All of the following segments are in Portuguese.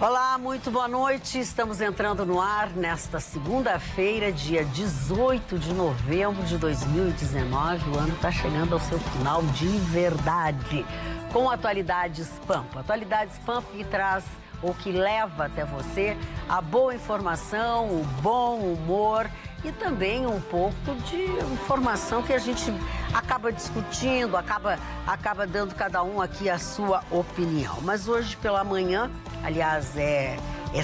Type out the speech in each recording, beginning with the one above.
Olá, muito boa noite. Estamos entrando no ar nesta segunda-feira, dia 18 de novembro de 2019. O ano está chegando ao seu final de verdade. Com Atualidades Pampa. Atualidades Pampa que traz ou que leva até você a boa informação, o bom humor e também um pouco de informação que a gente acaba discutindo, acaba dando cada um aqui a sua opinião. Mas hoje pela manhã, aliás,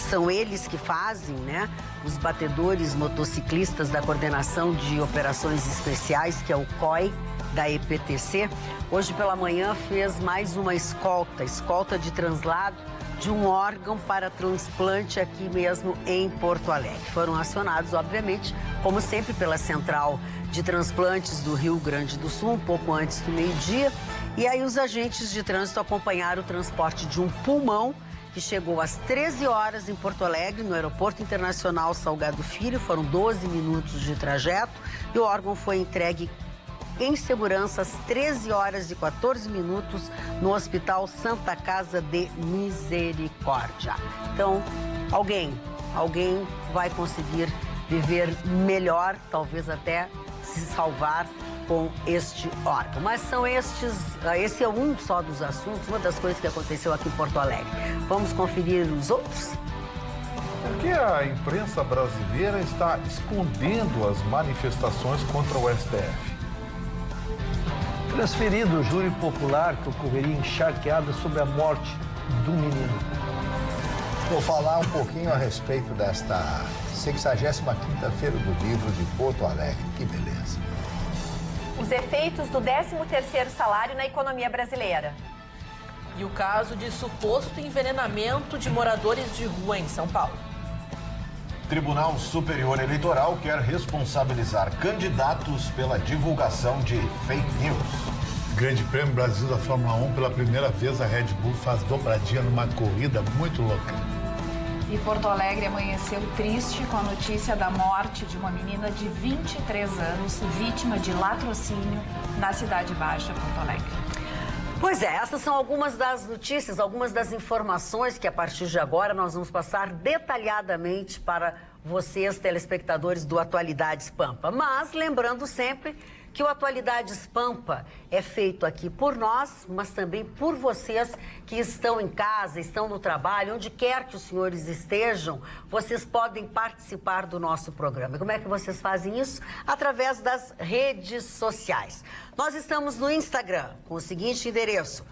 são eles que fazem, né? Os batedores motociclistas da Coordenação de Operações Especiais, que é o COI, da EPTC. Hoje pela manhã fez mais uma escolta de translado de um órgão para transplante aqui mesmo em Porto Alegre. Foram acionados, obviamente, como sempre, pela Central de Transplantes do Rio Grande do Sul, um pouco antes do meio-dia. E aí os agentes de trânsito acompanharam o transporte de um pulmão que chegou às 13 horas em Porto Alegre, no Aeroporto Internacional Salgado Filho. Foram 12 minutos de trajeto e o órgão foi entregue em segurança às 13 horas e 14 minutos no Hospital Santa Casa de Misericórdia. Então, alguém vai conseguir viver melhor, talvez até se salvar com este órgão. Mas esse é um só dos assuntos, uma das coisas que aconteceu aqui em Porto Alegre. Vamos conferir os outros? Por que a imprensa brasileira está escondendo as manifestações contra o STF? Transferido o júri popular que ocorreria encharqueada sobre a morte do menino. Vou falar um pouquinho a respeito desta 65ª Feira do Livro de Porto Alegre. Que beleza. Os efeitos do 13º salário na economia brasileira. E o caso de suposto envenenamento de moradores de rua em São Paulo. Tribunal Superior Eleitoral quer responsabilizar candidatos pela divulgação de fake news. Grande Prêmio Brasil da Fórmula 1, pela primeira vez a Red Bull faz dobradinha numa corrida muito louca. E Porto Alegre amanheceu triste com a notícia da morte de uma menina de 23 anos, vítima de latrocínio na Cidade Baixa, Porto Alegre. Pois é, essas são algumas das notícias, algumas das informações que a partir de agora nós vamos passar detalhadamente para vocês, telespectadores do Atualidades Pampa. Mas lembrando sempre que o Atualidades Pampa é feito aqui por nós, mas também por vocês que estão em casa, estão no trabalho, onde quer que os senhores estejam, vocês podem participar do nosso programa. Como é que vocês fazem isso? Através das redes sociais. Nós estamos no Instagram com o seguinte endereço,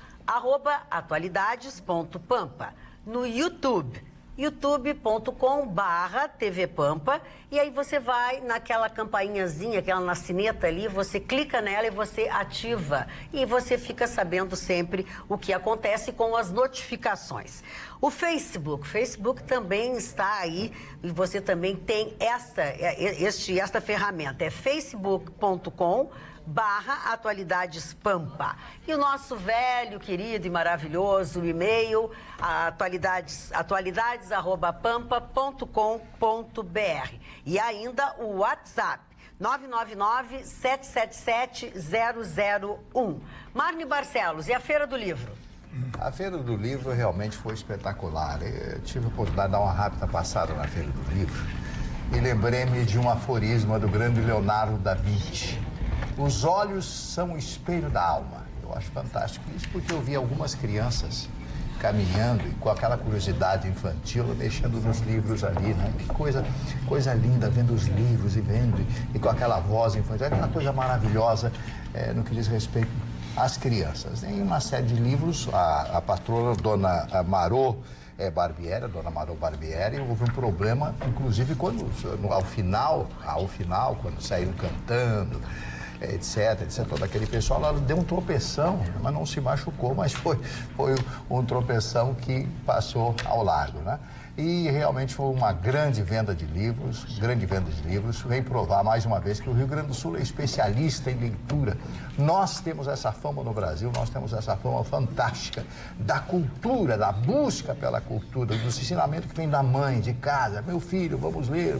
@atualidades.pampa, no YouTube, youtube.com/tvpampa, e aí você vai naquela campainhazinha, aquela na sineta ali, você clica nela e você ativa e você fica sabendo sempre o que acontece com as notificações. O Facebook também está aí e você também tem esta ferramenta, é facebook.com/atualidadespampa. E o nosso velho, querido e maravilhoso e-mail, atualidades@pampa.com.br. E ainda o WhatsApp, 999-777-001. Marne Barcelos, e a Feira do Livro? A Feira do Livro realmente foi espetacular. Eu tive a oportunidade de dar uma rápida passada na Feira do Livro e lembrei-me de um aforisma do grande Leonardo da Vinci. Os olhos são o espelho da alma. Eu acho fantástico isso, porque eu vi algumas crianças caminhando e com aquela curiosidade infantil, mexendo nos livros ali, né? Que coisa linda, vendo os livros e vendo, e com aquela voz infantil, aquela coisa maravilhosa no que diz respeito às crianças. Em uma série de livros, a patroa, Dona Marô Barbieri, houve um problema, inclusive quando, ao final, quando saíram cantando, etc, todo aquele pessoal, ela deu um tropeção, mas não se machucou, mas foi um tropeção que passou ao largo, né? E realmente foi uma grande venda de livros, vem provar mais uma vez que o Rio Grande do Sul é especialista em leitura. Nós temos essa fama no Brasil, nós temos essa fama fantástica da cultura, da busca pela cultura, do ensinamento que vem da mãe, de casa. Meu filho, vamos ler.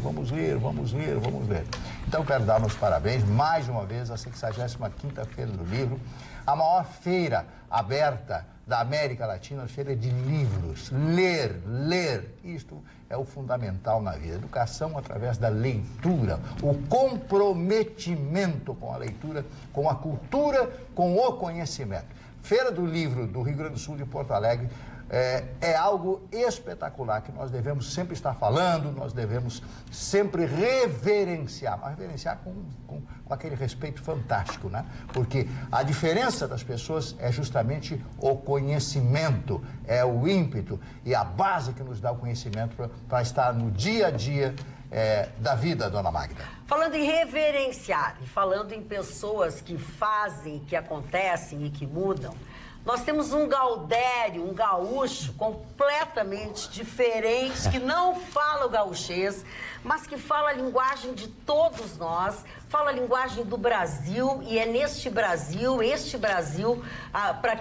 Então quero dar meus parabéns mais uma vez à 65ª Feira do Livro, a maior feira aberta da América Latina, feira de livros. Ler. Isto é o fundamental na vida. Educação através da leitura, o comprometimento com a leitura, com a cultura, com o conhecimento. Feira do Livro do Rio Grande do Sul de Porto Alegre é algo espetacular que nós devemos sempre estar falando, nós devemos sempre reverenciar, mas reverenciar com aquele respeito fantástico, né? Porque a diferença das pessoas é justamente o conhecimento, é o ímpeto e a base que nos dá o conhecimento para estar no dia a dia da vida, dona Magda. Falando em reverenciar e falando em pessoas que fazem, que acontecem e que mudam, nós temos um Gaudério, um gaúcho completamente diferente, que não fala o gauchês, mas que fala a linguagem de todos nós, fala a linguagem do Brasil, e é este Brasil, para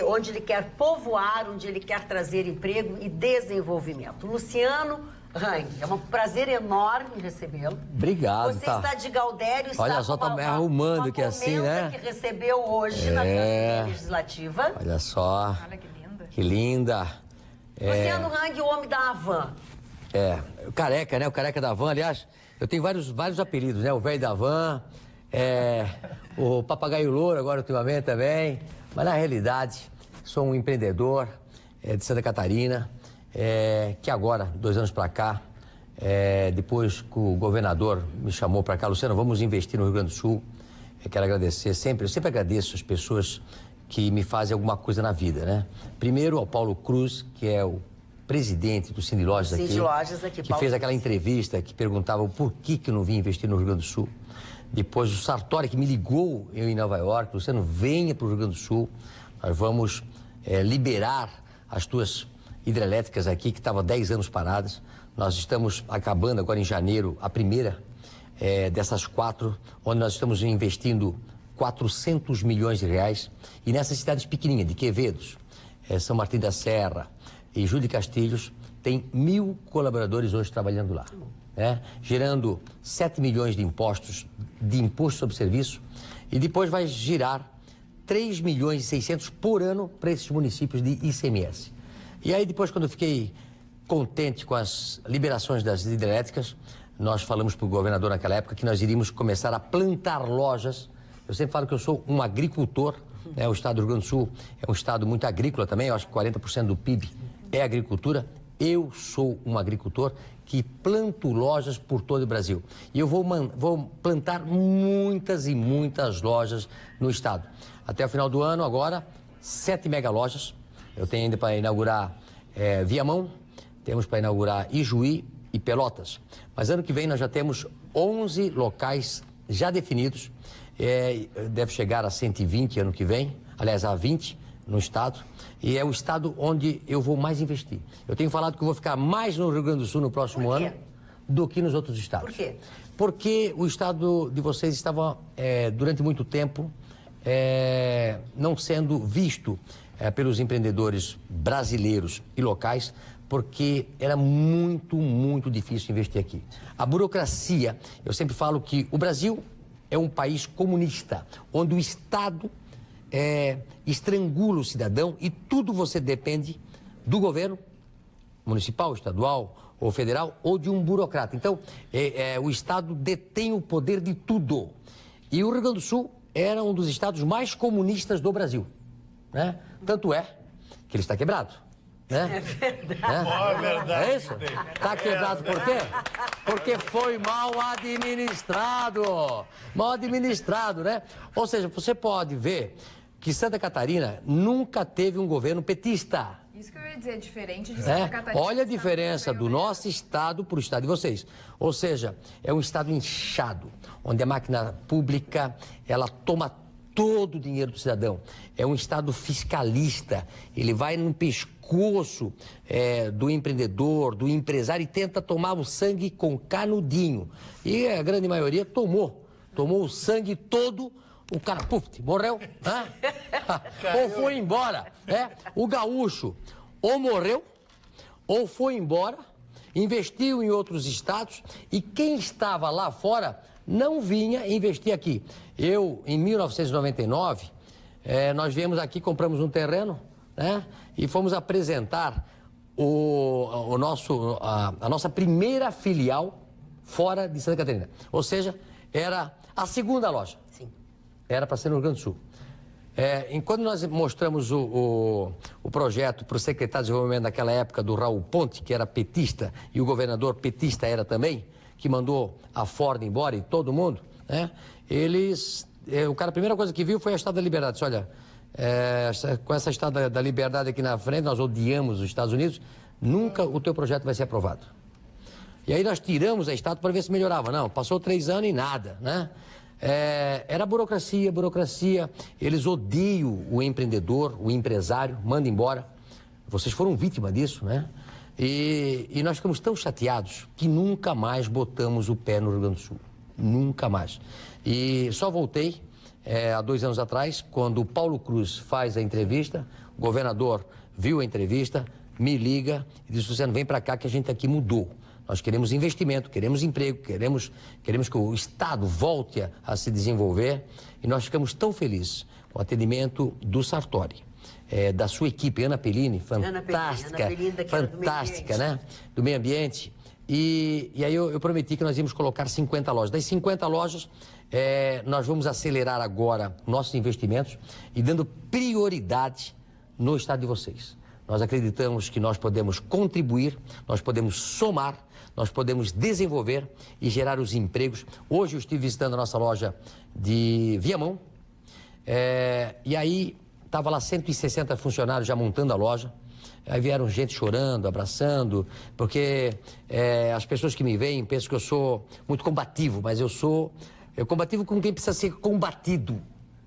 onde ele quer povoar, onde ele quer trazer emprego e desenvolvimento. Luciano Hang, é um prazer enorme recebê-lo. Obrigado. Você está de Gaudério, está olha só, tá me arrumando aqui assim, né? Que recebeu hoje na Câmara Legislativa. Olha só. Olha que linda. Que linda. Luciano Hang, o homem da Havan. O careca, né? O careca da Havan, aliás, eu tenho vários apelidos, né? O velho da Havan, o papagaio louro agora ultimamente também. Mas na realidade, sou um empreendedor de Santa Catarina. Que agora, 2 anos para cá, depois que o governador me chamou para cá, Luciano, vamos investir no Rio Grande do Sul. Eu quero agradecer eu sempre agradeço as pessoas que me fazem alguma coisa na vida, né? Primeiro ao Paulo Cruz, que é o presidente do Cine Lojas aqui, que fez aquela entrevista que perguntava por que eu não vim investir no Rio Grande do Sul. Depois o Sartori, que me ligou eu em Nova York, Luciano, venha para o Rio Grande do Sul, nós vamos liberar as tuas hidrelétricas aqui, que estavam 10 anos paradas. Nós estamos acabando agora em janeiro a primeira dessas 4, onde nós estamos investindo 400 milhões de reais. E nessas cidades pequenininhas, de Quevedos, São Martim da Serra e Júlio de Castilhos, tem 1.000 colaboradores hoje trabalhando lá, gerando 7 milhões de imposto sobre serviço, e depois vai girar 3 milhões e 600 por ano para esses municípios de ICMS. E aí depois, quando eu fiquei contente com as liberações das hidrelétricas, nós falamos para o governador naquela época que nós iríamos começar a plantar lojas. Eu sempre falo que eu sou um agricultor, né? O estado do Rio Grande do Sul é um estado muito agrícola também, eu acho que 40% do PIB é agricultura. Eu sou um agricultor que planto lojas por todo o Brasil. E eu vou plantar muitas e muitas lojas no estado. Até o final do ano, agora, 7 mega lojas. Eu tenho ainda para inaugurar Viamão, temos para inaugurar Ijuí e Pelotas. Mas ano que vem nós já temos 11 locais já definidos. Deve chegar a 120 ano que vem, aliás, a 20 no estado. E é o estado onde eu vou mais investir. Eu tenho falado que eu vou ficar mais no Rio Grande do Sul no próximo ano do que nos outros estados. Por quê? Porque o estado de vocês estava, durante muito tempo, não sendo visto pelos empreendedores brasileiros e locais, porque era muito, muito difícil investir aqui. A burocracia, eu sempre falo que o Brasil é um país comunista, onde o Estado estrangula o cidadão e tudo você depende do governo municipal, estadual ou federal ou de um burocrata. Então, o Estado detém o poder de tudo. E o Rio Grande do Sul era um dos estados mais comunistas do Brasil, né? Tanto é que ele está quebrado, né? É verdade. É verdade. É isso? Está quebrado por quê? Porque foi mal administrado. Mal administrado, né? Ou seja, você pode ver que Santa Catarina nunca teve um governo petista. Isso que eu ia dizer, diferente de Santa Catarina. Olha a diferença do nosso estado para o estado de vocês. Ou seja, é um estado inchado, onde a máquina pública, ela toma todo o dinheiro do cidadão. É um estado fiscalista. Ele vai no pescoço do empreendedor, do empresário e tenta tomar o sangue com canudinho. E a grande maioria tomou o sangue todo. O cara, morreu, né? Ou foi embora, O gaúcho ou morreu, ou foi embora, investiu em outros estados, e quem estava lá fora não vinha investir aqui. Eu, em 1999, nós viemos aqui, compramos um terreno né? E fomos apresentar a nossa primeira filial fora de Santa Catarina. Ou seja, era a segunda loja. Sim. Era para ser no Rio Grande do Sul. Enquanto nós mostramos o projeto para o secretário de desenvolvimento naquela época, do Raul Ponte, que era petista, e o governador petista era também, que mandou a Ford embora e todo mundo, né? O cara, a primeira coisa que viu foi a Estátua da Liberdade. Disse, olha, com essa Estátua da Liberdade aqui na frente, nós odiamos os Estados Unidos, nunca o teu projeto vai ser aprovado. E aí nós tiramos a estátua para ver se melhorava. Não, passou 3 anos e nada, né? Era burocracia. Eles odeiam o empreendedor, o empresário, manda embora. Vocês foram vítima disso, né? E nós ficamos tão chateados que nunca mais botamos o pé no Rio Grande do Sul. Nunca mais. E só voltei há 2 anos atrás, quando o Paulo Cruz faz a entrevista, o governador viu a entrevista, me liga e diz, Luciano, vem para cá que a gente aqui mudou. Nós queremos investimento, queremos emprego, queremos que o Estado volte a se desenvolver. E nós ficamos tão felizes com o atendimento do Sartori, da sua equipe, Ana Pellini, fantástica, fantástica, né? Do meio ambiente. E aí eu prometi que nós íamos colocar 50 lojas. Das 50 lojas, nós vamos acelerar agora nossos investimentos e dando prioridade no estado de vocês. Nós acreditamos que nós podemos contribuir, nós podemos somar, nós podemos desenvolver e gerar os empregos. Hoje eu estive visitando a nossa loja de Viamão, e aí estava lá 160 funcionários já montando a loja. Aí vieram gente chorando, abraçando, porque as pessoas que me veem pensam que eu sou muito combativo, mas eu sou combativo com quem precisa ser combatido,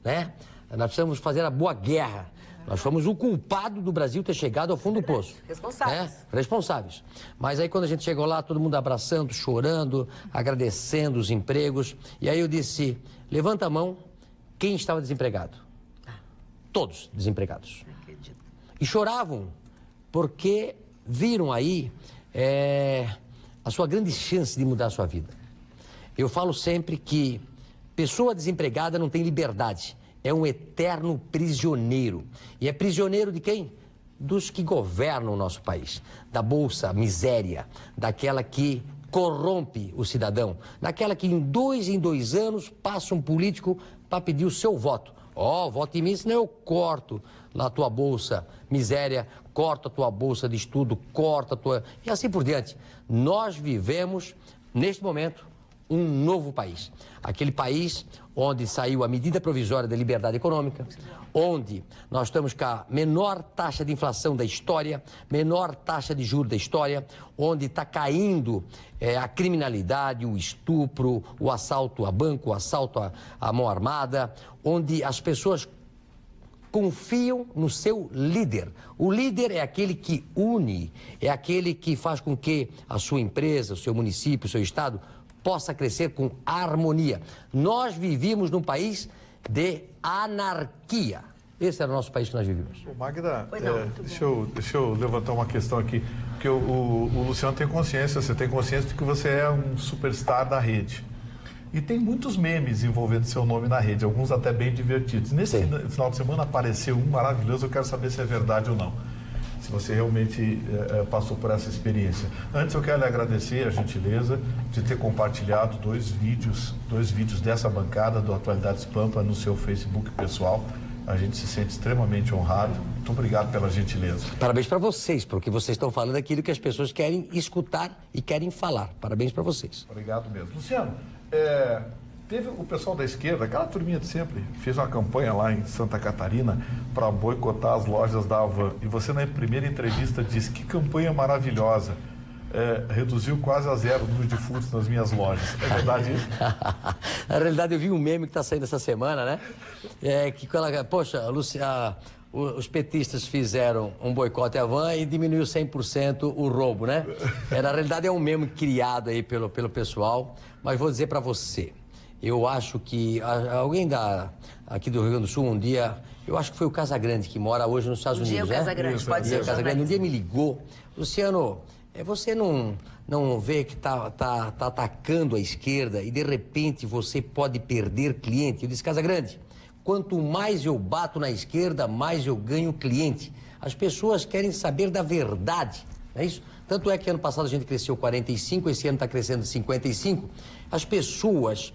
né? Nós precisamos fazer a boa guerra. Nós fomos o culpado do Brasil ter chegado ao fundo do poço. Responsáveis. Responsáveis. Mas aí quando a gente chegou lá, todo mundo abraçando, chorando, agradecendo os empregos. E aí eu disse, levanta a mão quem estava desempregado. Todos desempregados. E choravam, porque viram aí a sua grande chance de mudar a sua vida. Eu falo sempre que pessoa desempregada não tem liberdade. É um eterno prisioneiro. E é prisioneiro de quem? Dos que governam o nosso país. Da bolsa miséria, daquela que corrompe o cidadão, daquela que em 2 anos passa um político para pedir o seu voto. Voto em mim, senão eu corto lá a tua bolsa miséria, corto a tua bolsa de estudo, corto a tua... E assim por diante. Nós vivemos, neste momento, um novo país. Aquele país onde saiu a medida provisória da liberdade econômica, onde nós estamos com a menor taxa de inflação da história, menor taxa de juros da história, onde está caindo a criminalidade, o estupro, o assalto a banco, o assalto à mão armada, onde as pessoas confiam no seu líder. O líder é aquele que une, é aquele que faz com que a sua empresa, o seu município, o seu estado possa crescer com harmonia. Nós vivíamos num país de anarquia. Esse era o nosso país que nós vivíamos. Magda, deixa eu levantar uma questão aqui, porque o Luciano tem consciência, você tem consciência de que você é um superstar da rede. E tem muitos memes envolvendo seu nome na rede, alguns até bem divertidos. Nesse final de semana apareceu um maravilhoso, eu quero saber se é verdade ou não. Se você realmente passou por essa experiência. Antes eu quero lhe agradecer a gentileza de ter compartilhado 2 vídeos dessa bancada do Atualidades Pampa no seu Facebook pessoal. A gente se sente extremamente honrado. Muito obrigado pela gentileza. Parabéns para vocês, porque vocês estão falando aquilo que as pessoas querem escutar e querem falar. Parabéns para vocês. Obrigado mesmo. Luciano, teve o pessoal da esquerda, aquela turminha de sempre, fez uma campanha lá em Santa Catarina para boicotar as lojas da Havan. E você, na primeira entrevista, disse que campanha maravilhosa. Reduziu quase a 0 o número de furtos nas minhas lojas. É verdade isso? Na realidade, eu vi um meme que está saindo essa semana, né? Os petistas fizeram um boicote à Havan e diminuiu 100% o roubo, né? Na realidade, é um meme criado aí pelo pessoal, mas vou dizer para você. Eu acho que alguém aqui do Rio Grande do Sul, um dia, eu acho que foi o Casagrande, que mora hoje nos Estados Unidos, né? Casagrande, pode ser o Casagrande. Um dia me ligou, Luciano, você não vê que tá atacando a esquerda e de repente você pode perder cliente? Eu disse, Casagrande, quanto mais eu bato na esquerda, mais eu ganho cliente. As pessoas querem saber da verdade, não é isso? Tanto é que ano passado a gente cresceu 45, esse ano está crescendo 55. As pessoas...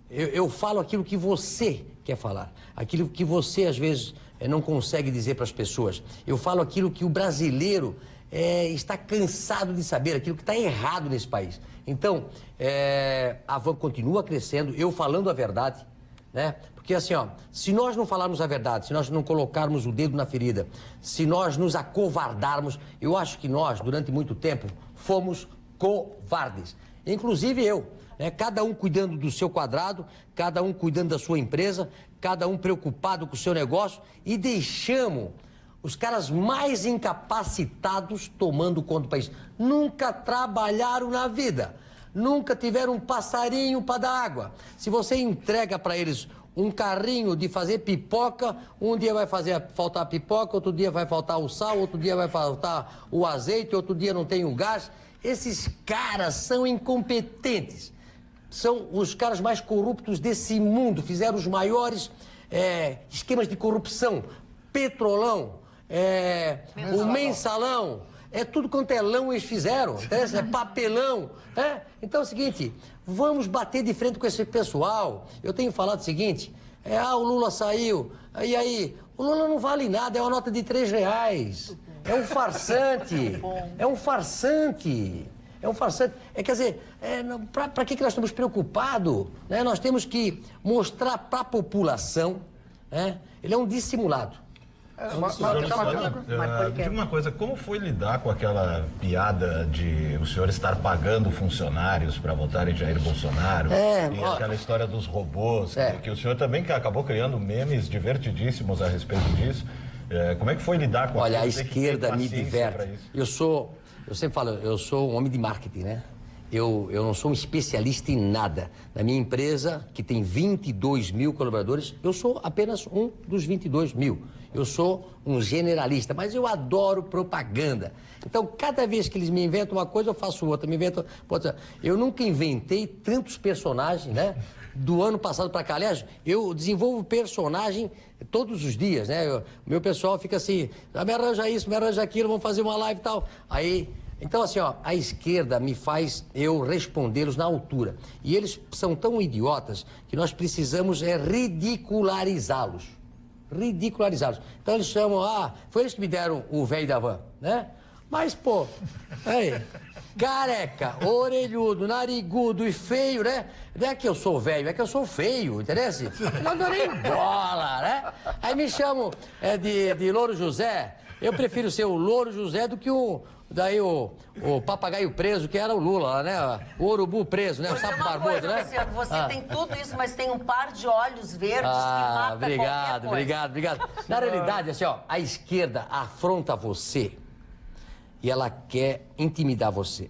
Eu falo aquilo que você quer falar, aquilo que você, às vezes, não consegue dizer para as pessoas. Eu falo aquilo que o brasileiro está cansado de saber, aquilo que está errado nesse país. Então, a Van continua crescendo, eu falando a verdade, né? Porque assim, ó, se nós não falarmos a verdade, se nós não colocarmos o dedo na ferida, se nós nos acovardarmos, eu acho que nós, durante muito tempo, fomos covardes. Inclusive eu. Cada um cuidando do seu quadrado, cada um cuidando da sua empresa, cada um preocupado com o seu negócio e deixamos os caras mais incapacitados tomando conta do país. Nunca trabalharam na vida, nunca tiveram um passarinho para dar água. Se você entrega para eles um carrinho de fazer pipoca, um dia vai faltar a pipoca, outro dia vai faltar o sal, outro dia vai faltar o azeite, outro dia não tem o gás. Esses caras são incompetentes. São os caras mais corruptos desse mundo, fizeram os maiores esquemas de corrupção, Petrolão, o Mensalão, tudo quanto é lão eles fizeram, papelão. Então é o seguinte, vamos bater de frente com esse pessoal. Eu tenho falado o seguinte, o Lula saiu, e aí, o Lula não vale nada, é uma nota de R$3. É um farsante, é um farsante. É um farsante. Quer dizer, para que nós estamos preocupados? Né? Nós temos que mostrar para a população, ele é um dissimulado. Diga uma coisa, como foi lidar com aquela piada de o senhor estar pagando funcionários para votarem Jair Bolsonaro? E aquela história dos robôs, que o senhor também acabou criando memes divertidíssimos a respeito disso. Como é que foi lidar com Olha, a esquerda me diverte. Eu sempre falo, eu sou um homem de marketing, né? Eu não sou um especialista em nada. Na minha empresa, que tem 22 mil colaboradores, eu sou apenas um dos 22 mil. Eu sou um generalista, mas eu adoro propaganda. Então, cada vez que eles me inventam uma coisa, eu faço outra. Eu nunca inventei tantos personagens, né? Do ano passado para cá. Aliás, eu desenvolvo personagem todos os dias, né? O meu pessoal fica assim, me arranja isso, me arranja aquilo, vamos fazer uma live e tal. Então assim, a esquerda me faz eu respondê-los na altura. E eles são tão idiotas que nós precisamos ridicularizá-los. Ridicularizá-los. Então eles chamam, foi eles que me deram o velho da van, né? Mas, pô, careca, orelhudo, narigudo e feio, né? Não é que eu sou velho, é que eu sou feio, entendeu? Não dou nem bola, né? Aí me chamam de Louro José. Eu prefiro ser o Louro José do que o papagaio preso, que era o Lula, né? O urubu preso, né? O sapo barbudo, né? Você tem tudo isso, mas tem um par de olhos verdes que mata obrigado. Na realidade, assim, a esquerda afronta você e ela quer intimidar você.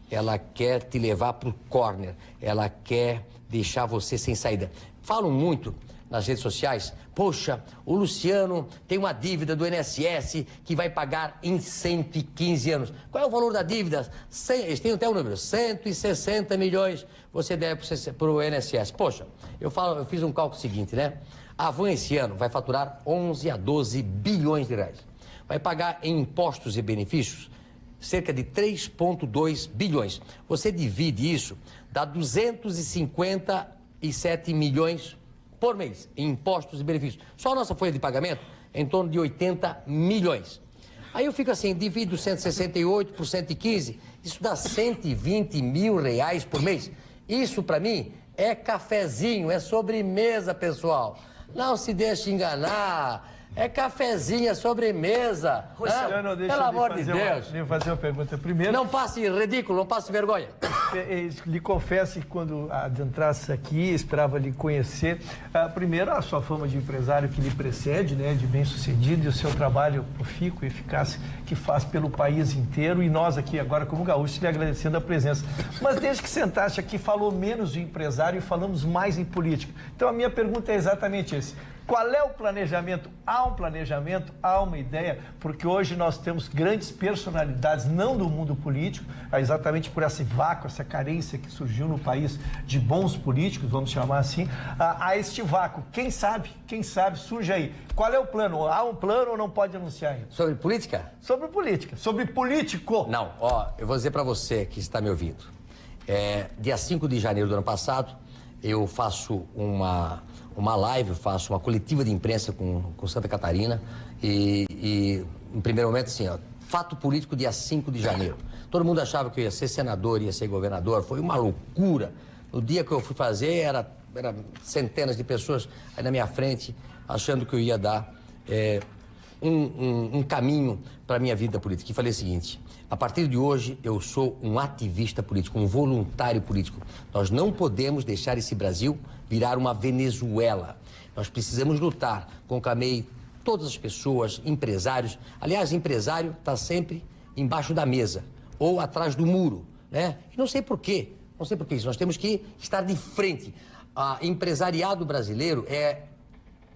Ela quer te levar pro corner. Ela quer deixar você sem saída. Falam muito nas redes sociais, poxa, o Luciano tem uma dívida do INSS que vai pagar em 115 anos. Qual é o valor da dívida? Eles têm até o número, 160 milhões você deve para o INSS. Poxa, eu fiz um cálculo seguinte, né? A Van esse ano vai faturar 11 a 12 bilhões de reais. Vai pagar em impostos e benefícios cerca de 3,2 bilhões. Você divide isso, dá 257 milhões por mês em impostos e benefícios. Só a nossa folha de pagamento é em torno de 80 milhões. Aí eu fico assim, divido 168 por 115, isso dá 120 mil reais por mês. Isso para mim é cafezinho, é sobremesa, pessoal. Não se deixe enganar. É cafezinho, é sobremesa. Luciano, deixa pelo amor de Deus. Deixa eu fazer uma pergunta primeiro. Não passe ridículo, não passe vergonha. Lhe confesso que quando adentrasse aqui, esperava lhe conhecer. Primeiro, a sua fama de empresário que lhe precede, né, de bem-sucedido, e o seu trabalho profícuo e eficaz que faz pelo país inteiro. E nós aqui, agora como gaúchos, lhe agradecendo a presença. Mas desde que sentaste aqui, falou menos de empresário e falamos mais em política. Então, a minha pergunta é exatamente essa. Qual é o planejamento? Há um planejamento, há uma ideia, porque hoje nós temos grandes personalidades, não do mundo político, exatamente por esse vácuo, essa carência que surgiu no país de bons políticos, vamos chamar assim, há este vácuo. Quem sabe, surge aí. Qual é o plano? Há um plano ou não pode anunciar ainda? Sobre política? Sobre política, sobre político. Não, eu vou dizer para você que está me ouvindo. Dia 5 de janeiro do ano passado, eu faço uma live, faço uma coletiva de imprensa com Santa Catarina e em primeiro momento, assim, fato político dia 5 de janeiro. Todo mundo achava que eu ia ser senador, ia ser governador, foi uma loucura. No dia que eu fui fazer, era centenas de pessoas aí na minha frente, achando que eu ia dar um caminho para a minha vida política. E falei o seguinte: a partir de hoje eu sou um ativista político, um voluntário político. Nós não podemos deixar esse Brasil virar uma Venezuela. Nós precisamos lutar com o CAMEI, todas as pessoas, empresários. Aliás, empresário está sempre embaixo da mesa ou atrás do muro, né? E não sei por quê. Não sei por que isso. Nós temos que estar de frente. O empresariado brasileiro é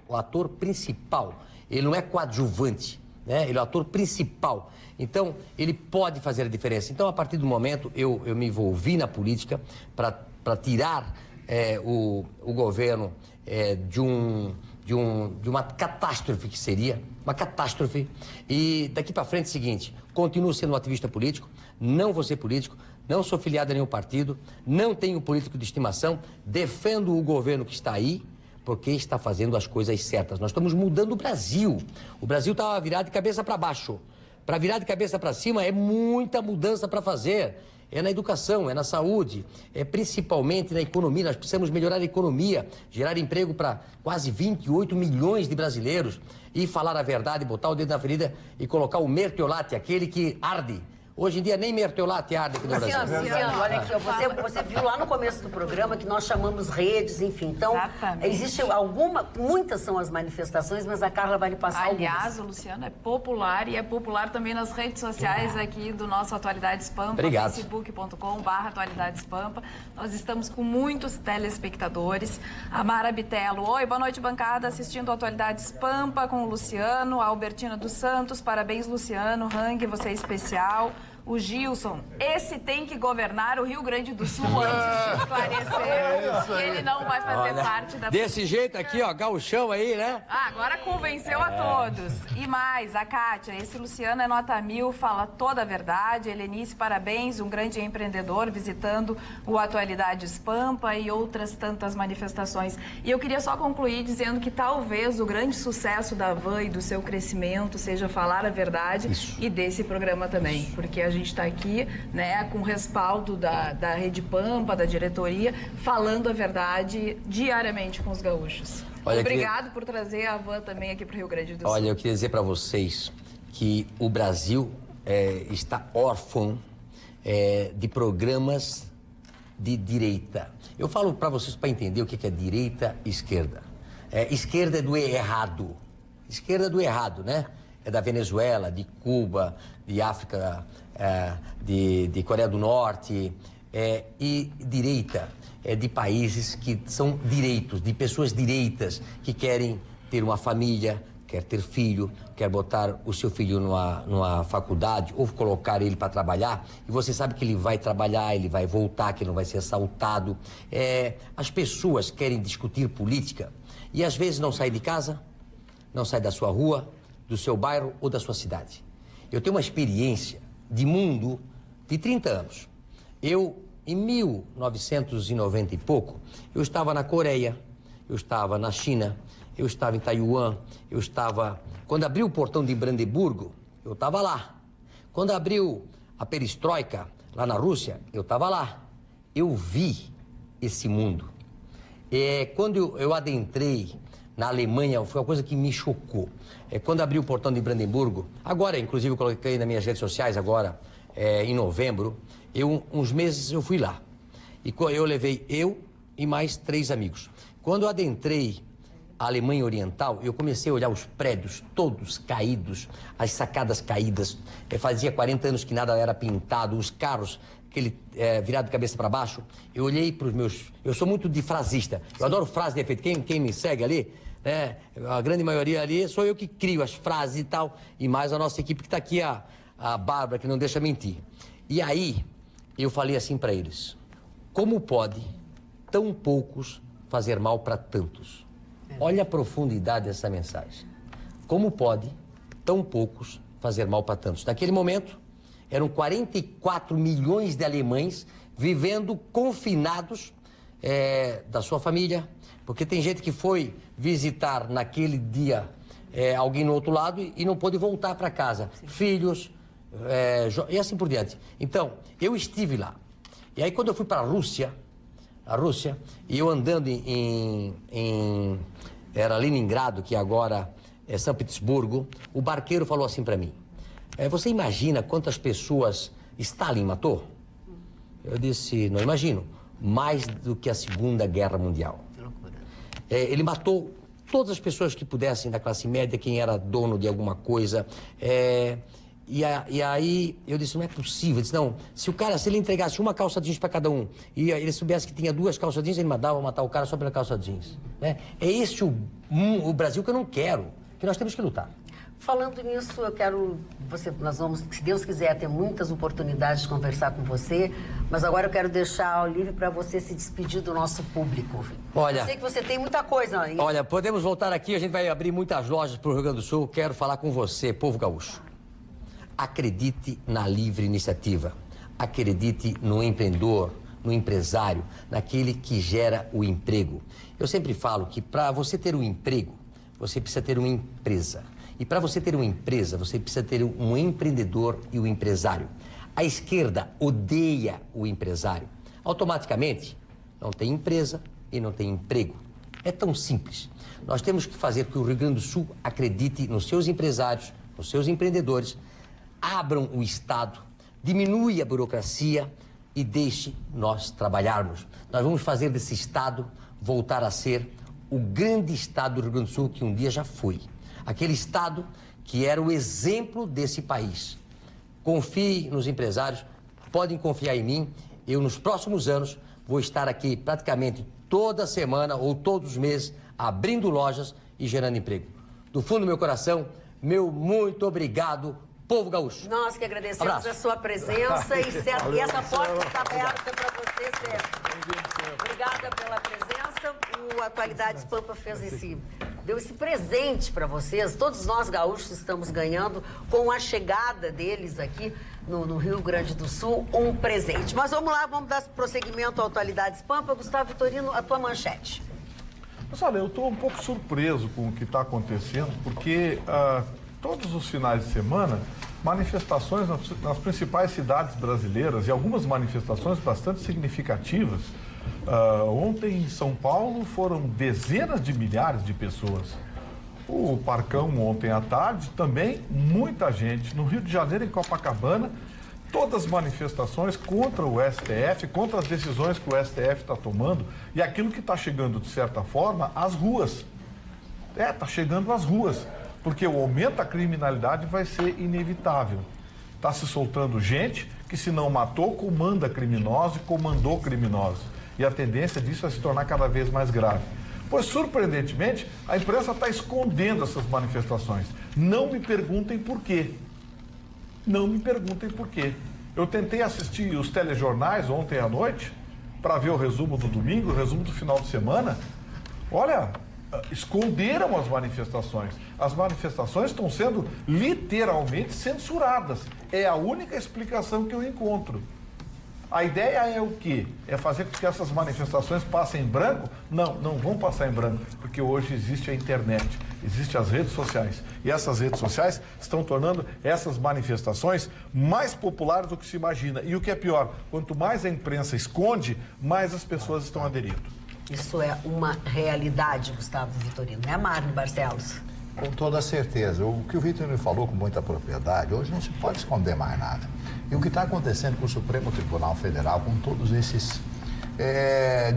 o ator principal. Ele não é coadjuvante, né? Ele é o ator principal. Então, ele pode fazer a diferença. Então, a partir do momento, eu me envolvi na política para tirar o governo de uma catástrofe que seria, uma catástrofe. E daqui para frente é o seguinte: continuo sendo um ativista político, não vou ser político, não sou filiado a nenhum partido, não tenho político de estimação, defendo o governo que está aí, porque está fazendo as coisas certas. Nós estamos mudando o Brasil. O Brasil estava virado de cabeça para baixo. Para virar de cabeça para cima é muita mudança para fazer. É na educação, é na saúde, é principalmente na economia. Nós precisamos melhorar a economia, gerar emprego para quase 28 milhões de brasileiros e falar a verdade, botar o dedo na ferida e colocar o mertiolate, aquele que arde. Hoje em dia nem mertiolate arde aqui no Brasil. Luciano, olha aqui, você viu lá no começo do programa que nós chamamos redes, enfim. Então, existe muitas são as manifestações, mas a Carla vai lhe passar Aliás, o Luciano é popular e é popular também nas redes sociais aqui do nosso Atualidades Pampa, facebook.com/Atualidades Pampa. Nós estamos com muitos telespectadores. A Mara Bitello, oi, boa noite, bancada, assistindo Atualidades Pampa com o Luciano. A Albertina dos Santos, parabéns, Luciano. Hang, você é especial. O Gilson, esse tem que governar o Rio Grande do Sul antes de esclarecer que ele não vai fazer parte da... Desse jeito aqui, ó, gauchão aí, né? Agora convenceu a todos. E mais, a Kátia, esse Luciano é nota 1000, fala toda a verdade. Helenice, parabéns, um grande empreendedor visitando o Atualidades Pampa e outras tantas manifestações. E eu queria só concluir dizendo que talvez o grande sucesso da Van e do seu crescimento seja falar a verdade. Isso. E desse programa também, porque a gente está aqui, né, com respaldo da Rede Pampa, da diretoria, falando a verdade diariamente com os gaúchos. Obrigado por trazer a Van também aqui para o Rio Grande do Sul. Olha, eu queria dizer para vocês que o Brasil está órfão de programas de direita. Eu falo para vocês para entender o que é direita e esquerda. Esquerda é do errado. Esquerda é do errado, né? É da Venezuela, de Cuba, de África, de Coreia do Norte. E direita é de países que são direitos, de pessoas direitas, que querem ter uma família, quer ter filho, quer botar o seu filho numa faculdade ou colocar ele para trabalhar. E você sabe que ele vai trabalhar, ele vai voltar, que ele não vai ser assaltado. As pessoas querem discutir política e às vezes não saem de casa, não saem da sua rua, do seu bairro ou da sua cidade. Eu tenho uma experiência de mundo de 30 anos. Eu, em 1990 e pouco, eu estava na Coreia, eu estava na China, eu estava em Taiwan, quando abriu o portão de Brandeburgo, eu estava lá. Quando abriu a perestroika lá na Rússia, eu estava lá. Eu vi esse mundo. Quando eu adentrei na Alemanha, foi uma coisa que me chocou. Quando abriu o portão de Brandeburgo, agora, inclusive, eu coloquei nas minhas redes sociais, agora, em novembro, uns meses eu fui lá. E eu levei eu e mais 3 amigos. Quando eu adentrei a Alemanha Oriental, eu comecei a olhar os prédios todos caídos, as sacadas caídas. Fazia 40 anos que nada era pintado, os carros virado de cabeça para baixo. Eu olhei para os meus... Eu sou muito de frasista. Eu adoro frase de efeito. Quem me segue ali né? A grande maioria ali sou eu que crio as frases e tal, e mais a nossa equipe que está aqui, a Bárbara, que não deixa mentir. E aí, eu falei assim para eles: como pode tão poucos fazer mal para tantos? Olha a profundidade dessa mensagem. Como pode tão poucos fazer mal para tantos? Naquele momento, eram 44 milhões de alemães vivendo confinados da sua família, porque tem gente que foi visitar naquele dia alguém no outro lado e não pôde voltar para casa. Sim. Filhos, e assim por diante. Então, eu estive lá. E aí, quando eu fui para a Rússia, e eu andando era Leningrado, que agora é São Petersburgo, o barqueiro falou assim para mim: você imagina quantas pessoas Stalin matou? Eu disse: não imagino. Mais do que a Segunda Guerra Mundial. Que loucura. Ele matou todas as pessoas que pudessem da classe média, quem era dono de alguma coisa. E aí eu disse: não é possível. Eu disse: não, se ele entregasse uma calça jeans para cada um e ele soubesse que tinha 2 calças jeans, ele mandava matar o cara só pela calça jeans. Né? É esse o Brasil que eu não quero, que nós temos que lutar. Falando nisso, eu quero... nós vamos, se Deus quiser, ter muitas oportunidades de conversar com você, mas agora eu quero deixar livre para você se despedir do nosso público. Olha, eu sei que você tem muita coisa aí. Olha, podemos voltar aqui, a gente vai abrir muitas lojas para o Rio Grande do Sul. Quero falar com você, povo gaúcho. Acredite na livre iniciativa. Acredite no empreendedor, no empresário, naquele que gera o emprego. Eu sempre falo que para você ter um emprego, você precisa ter uma empresa. E para você ter uma empresa, você precisa ter um empreendedor e um empresário. A esquerda odeia o empresário. Automaticamente, não tem empresa e não tem emprego. É tão simples. Nós temos que fazer que o Rio Grande do Sul acredite nos seus empresários, nos seus empreendedores, abram o Estado, diminui a burocracia e deixe nós trabalharmos. Nós vamos fazer desse Estado voltar a ser o grande Estado do Rio Grande do Sul que um dia já foi. Aquele Estado que era o exemplo desse país. Confie nos empresários, podem confiar em mim. Eu, nos próximos anos, vou estar aqui praticamente toda semana ou todos os meses, abrindo lojas e gerando emprego. Do fundo do meu coração, meu muito obrigado, povo gaúcho. Nós que agradecemos a sua presença e essa porta está aberta para você, Sérgio. Obrigada pela presença. O Atualidades Pampa deu esse presente para vocês. Todos nós gaúchos estamos ganhando com a chegada deles aqui no Rio Grande do Sul um presente. Mas vamos lá, vamos dar prosseguimento ao Atualidades Pampa. Gustavo Vitorino, a tua manchete. Mas olha, eu estou um pouco surpreso com o que está acontecendo, porque todos os finais de semana, manifestações nas principais cidades brasileiras e algumas manifestações bastante significativas. Ontem em São Paulo foram dezenas de milhares de pessoas. O Parcão ontem à tarde também, muita gente. No Rio de Janeiro, em Copacabana, todas as manifestações contra o STF, contra as decisões que o STF está tomando e aquilo que está chegando, de certa forma, às ruas. Está chegando às ruas, porque o aumento da criminalidade vai ser inevitável. Está se soltando gente que, se não matou, comanda criminosos e comandou criminosos. E a tendência disso é se tornar cada vez mais grave. Pois, surpreendentemente, a imprensa está escondendo essas manifestações. Não me perguntem por quê. Não me perguntem por quê. Eu tentei assistir os telejornais ontem à noite para ver o resumo do domingo, o resumo do final de semana. Olha, esconderam as manifestações. As manifestações estão sendo literalmente censuradas. É a única explicação que eu encontro. A ideia é o quê? É fazer com que essas manifestações passem em branco? Não, não vão passar em branco, porque hoje existe a internet, existem as redes sociais. E essas redes sociais estão tornando essas manifestações mais populares do que se imagina. E o que é pior, quanto mais a imprensa esconde, mais as pessoas estão aderindo. Isso é uma realidade, Gustavo Vitorino, não é, Marne Barcelos? Com toda certeza. O que o Vitorino falou com muita propriedade, hoje não se pode esconder mais nada. E o que está acontecendo com o Supremo Tribunal Federal, com todos esses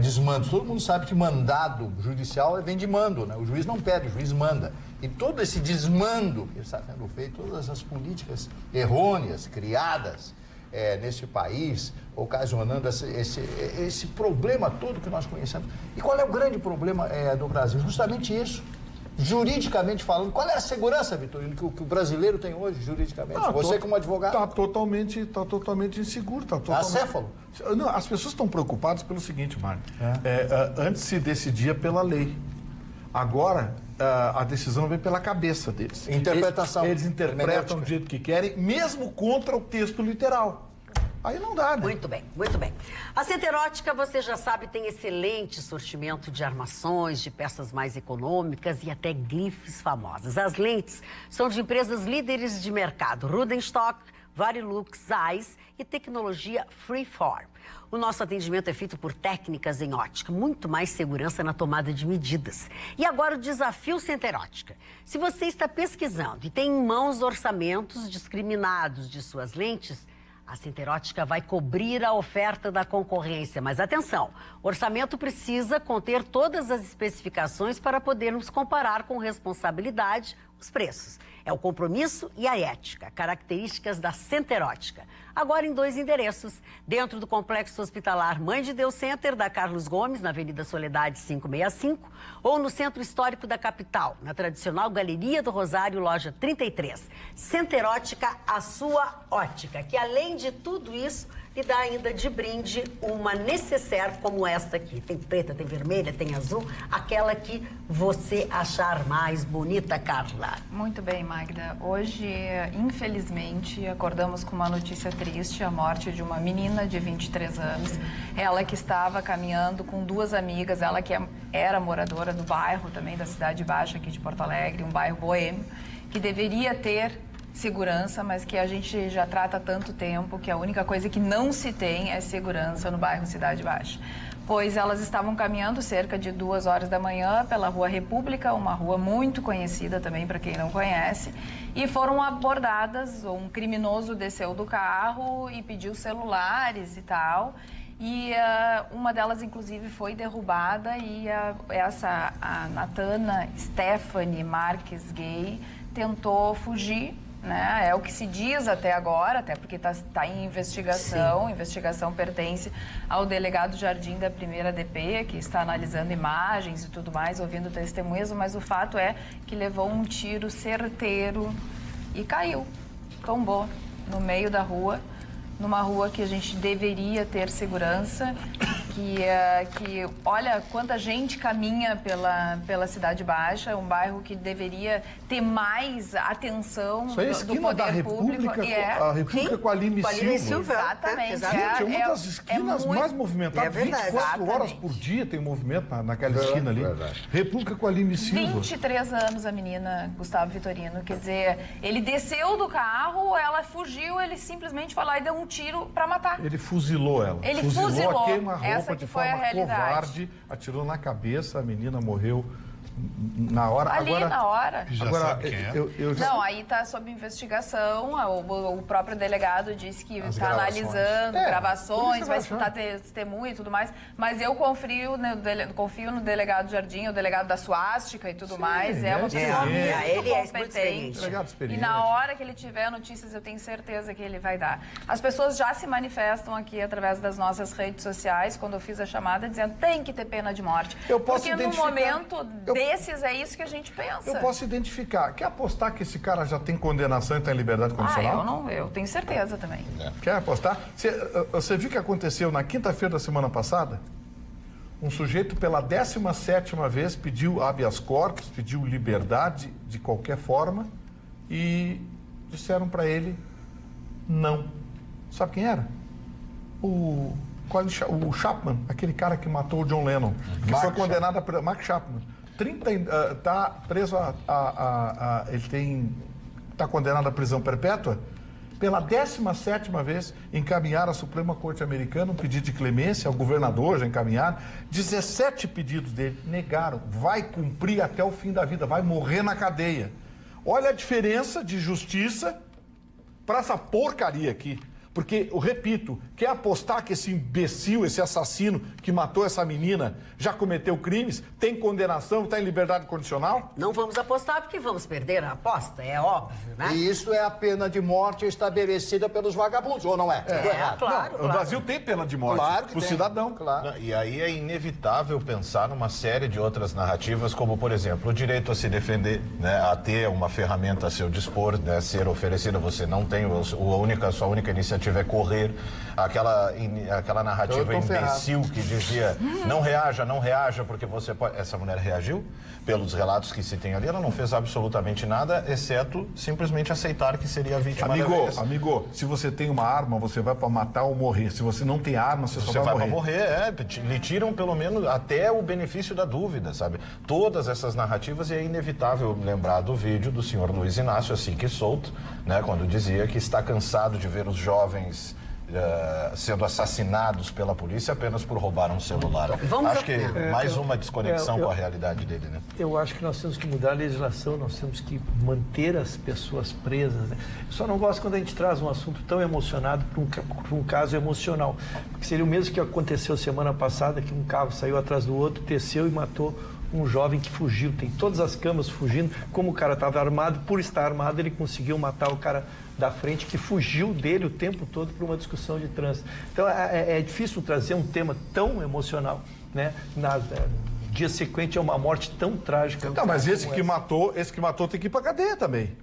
desmandos. Todo mundo sabe que mandado judicial vem de mando, né? O juiz não pede, o juiz manda. E todo esse desmando que está sendo feito, todas as políticas errôneas criadas nesse país, ocasionando esse problema todo que nós conhecemos. E qual é o grande problema do Brasil? Justamente isso. Juridicamente falando, qual é a segurança, Vitorino, que o brasileiro tem hoje, juridicamente? Você como advogado? Está totalmente inseguro. Acéfalo? Não, as pessoas estão preocupadas pelo seguinte, Mário. Antes se decidia pela lei. Agora, a decisão vem pela cabeça deles. Interpretação. Eles interpretam do jeito que querem, mesmo contra o texto literal. Aí não dá, né? Muito bem, muito bem. A Centerótica, você já sabe, tem excelente sortimento de armações, de peças mais econômicas e até grifes famosas. As lentes são de empresas líderes de mercado, Rudenstock, Varilux, Zeiss e tecnologia Freeform. O nosso atendimento é feito por técnicas em ótica, muito mais segurança na tomada de medidas. E agora o desafio Centerótica. Se você está pesquisando e tem em mãos orçamentos discriminados de suas lentes, a Centerótica vai cobrir a oferta da concorrência. Mas atenção, o orçamento precisa conter todas as especificações para podermos comparar com responsabilidade os preços. É o compromisso e a ética, características da Centerótica. Agora em 2 endereços, dentro do Complexo Hospitalar Mãe de Deus Center, da Carlos Gomes, na Avenida Soledade 565, ou no Centro Histórico da capital, na tradicional Galeria do Rosário, loja 33. Centerótica, a sua ótica, que além de tudo isso, lhe dá ainda de brinde uma necessaire como esta aqui. Tem preta, tem vermelha, tem azul, aquela que você achar mais bonita, Carla. Muito bem, Magda. Hoje, infelizmente, acordamos com uma notícia triste, a morte de uma menina de 23 anos. Ela que estava caminhando com 2 amigas, ela que era moradora do bairro também, da Cidade Baixa aqui de Porto Alegre, um bairro boêmio, que deveria ter segurança, mas que a gente já trata há tanto tempo que a única coisa que não se tem é segurança no bairro Cidade Baixa. Pois elas estavam caminhando cerca de 2 horas da manhã pela Rua República, uma rua muito conhecida também para quem não conhece, e foram abordadas. Um criminoso desceu do carro e pediu celulares e tal, e uma delas inclusive foi derrubada, e a Natana Stephanie Marques Gay tentou fugir, né? É o que se diz até agora, até porque está em investigação. Sim. Investigação pertence ao delegado Jardim da 1ª DP, que está analisando imagens e tudo mais, ouvindo testemunhas, mas o fato é que levou um tiro certeiro e caiu, tombou no meio da rua, numa rua que a gente deveria ter segurança, que olha quanta gente caminha pela Cidade Baixa, um bairro que deveria ter mais atenção do poder da público. A República com a Lime Silva. Exatamente. Gente, é uma das esquinas mais movimentadas, 24 horas por dia tem movimento naquela esquina ali. República com a Lime Silva. 23 anos a menina, Gustavo Vitorino, quer dizer, ele desceu do carro, ela fugiu, ele simplesmente foi lá e deu um tiro para matar. Ele fuzilou ela. Ele fuzilou a queima-roupa de foi forma a realidade. Covarde, atirou na cabeça, a menina morreu na hora. Ali, agora, na hora. Agora, sabe quem é? Não, aí está sob investigação. O próprio delegado disse que está analisando gravações, vai escutar testemunha e tudo mais. Mas eu confio no delegado Jardim, o delegado da Suástica e tudo mais. É uma pessoa muito competente. E na hora que ele tiver notícias, eu tenho certeza que ele vai dar. As pessoas já se manifestam aqui através das nossas redes sociais, quando eu fiz a chamada, dizendo que tem que ter pena de morte. Porque no momento desses é isso que a gente pensa. Eu posso identificar. Quer apostar que esse cara já tem condenação e está em liberdade condicional? Eu tenho certeza também. Quer apostar? Você viu o que aconteceu na quinta-feira da semana passada? Um sujeito pela 17ª vez pediu habeas corpus, pediu liberdade de qualquer forma e disseram para ele não. Sabe quem era? O Chapman, aquele cara que matou o John Lennon, que foi condenado a Mark Chapman. Está preso ele está condenado à prisão perpétua. Pela 17ª vez, encaminharam à Suprema Corte Americana um pedido de clemência, ao governador já encaminharam. 17 pedidos dele negaram. Vai cumprir até o fim da vida, vai morrer na cadeia. Olha a diferença de justiça para essa porcaria aqui. Porque, eu repito, quer apostar que esse imbecil, esse assassino que matou essa menina já cometeu crimes, tem condenação, está em liberdade condicional? Não vamos apostar porque vamos perder a aposta, é óbvio, né? E isso é a pena de morte estabelecida pelos vagabundos, ou não é? Claro. O Brasil tem pena de morte para o cidadão. Claro. E aí é inevitável pensar numa série de outras narrativas, como, por exemplo, o direito a se defender, né, a ter uma ferramenta a seu dispor, né, ser oferecida, você não tem, sua única iniciativa é correr. Aquela narrativa imbecil que dizia não reaja, porque você pode... Essa mulher reagiu, pelos relatos que se tem ali, ela não fez absolutamente nada, exceto simplesmente aceitar que seria a vítima da vez. Amigo, se você tem uma arma, você vai para matar ou morrer. Se você não tem arma, você só vai morrer. Lhe tiram pelo menos até o benefício da dúvida, sabe? Todas essas narrativas, e é inevitável lembrar do vídeo do senhor Luiz Inácio, assim que solto, né? Quando dizia que está cansado de ver os jovens sendo assassinados pela polícia apenas por roubar um celular. Acho que mais uma desconexão com a realidade dele, né? Eu acho que nós temos que mudar a legislação, nós temos que manter as pessoas presas, né? Eu só não gosto quando a gente traz um assunto tão emocionado para um caso emocional, porque seria o mesmo que aconteceu semana passada, que um carro saiu atrás do outro, desceu e matou um jovem que fugiu. Tem todas as câmeras fugindo. Como o cara estava armado, por estar armado, ele conseguiu matar o cara da frente que fugiu dele o tempo todo por uma discussão de trânsito. Então é difícil trazer um tema tão emocional, né? Dia sequente é uma morte tão trágica. Não, mas esse que matou tem que ir para cadeia também.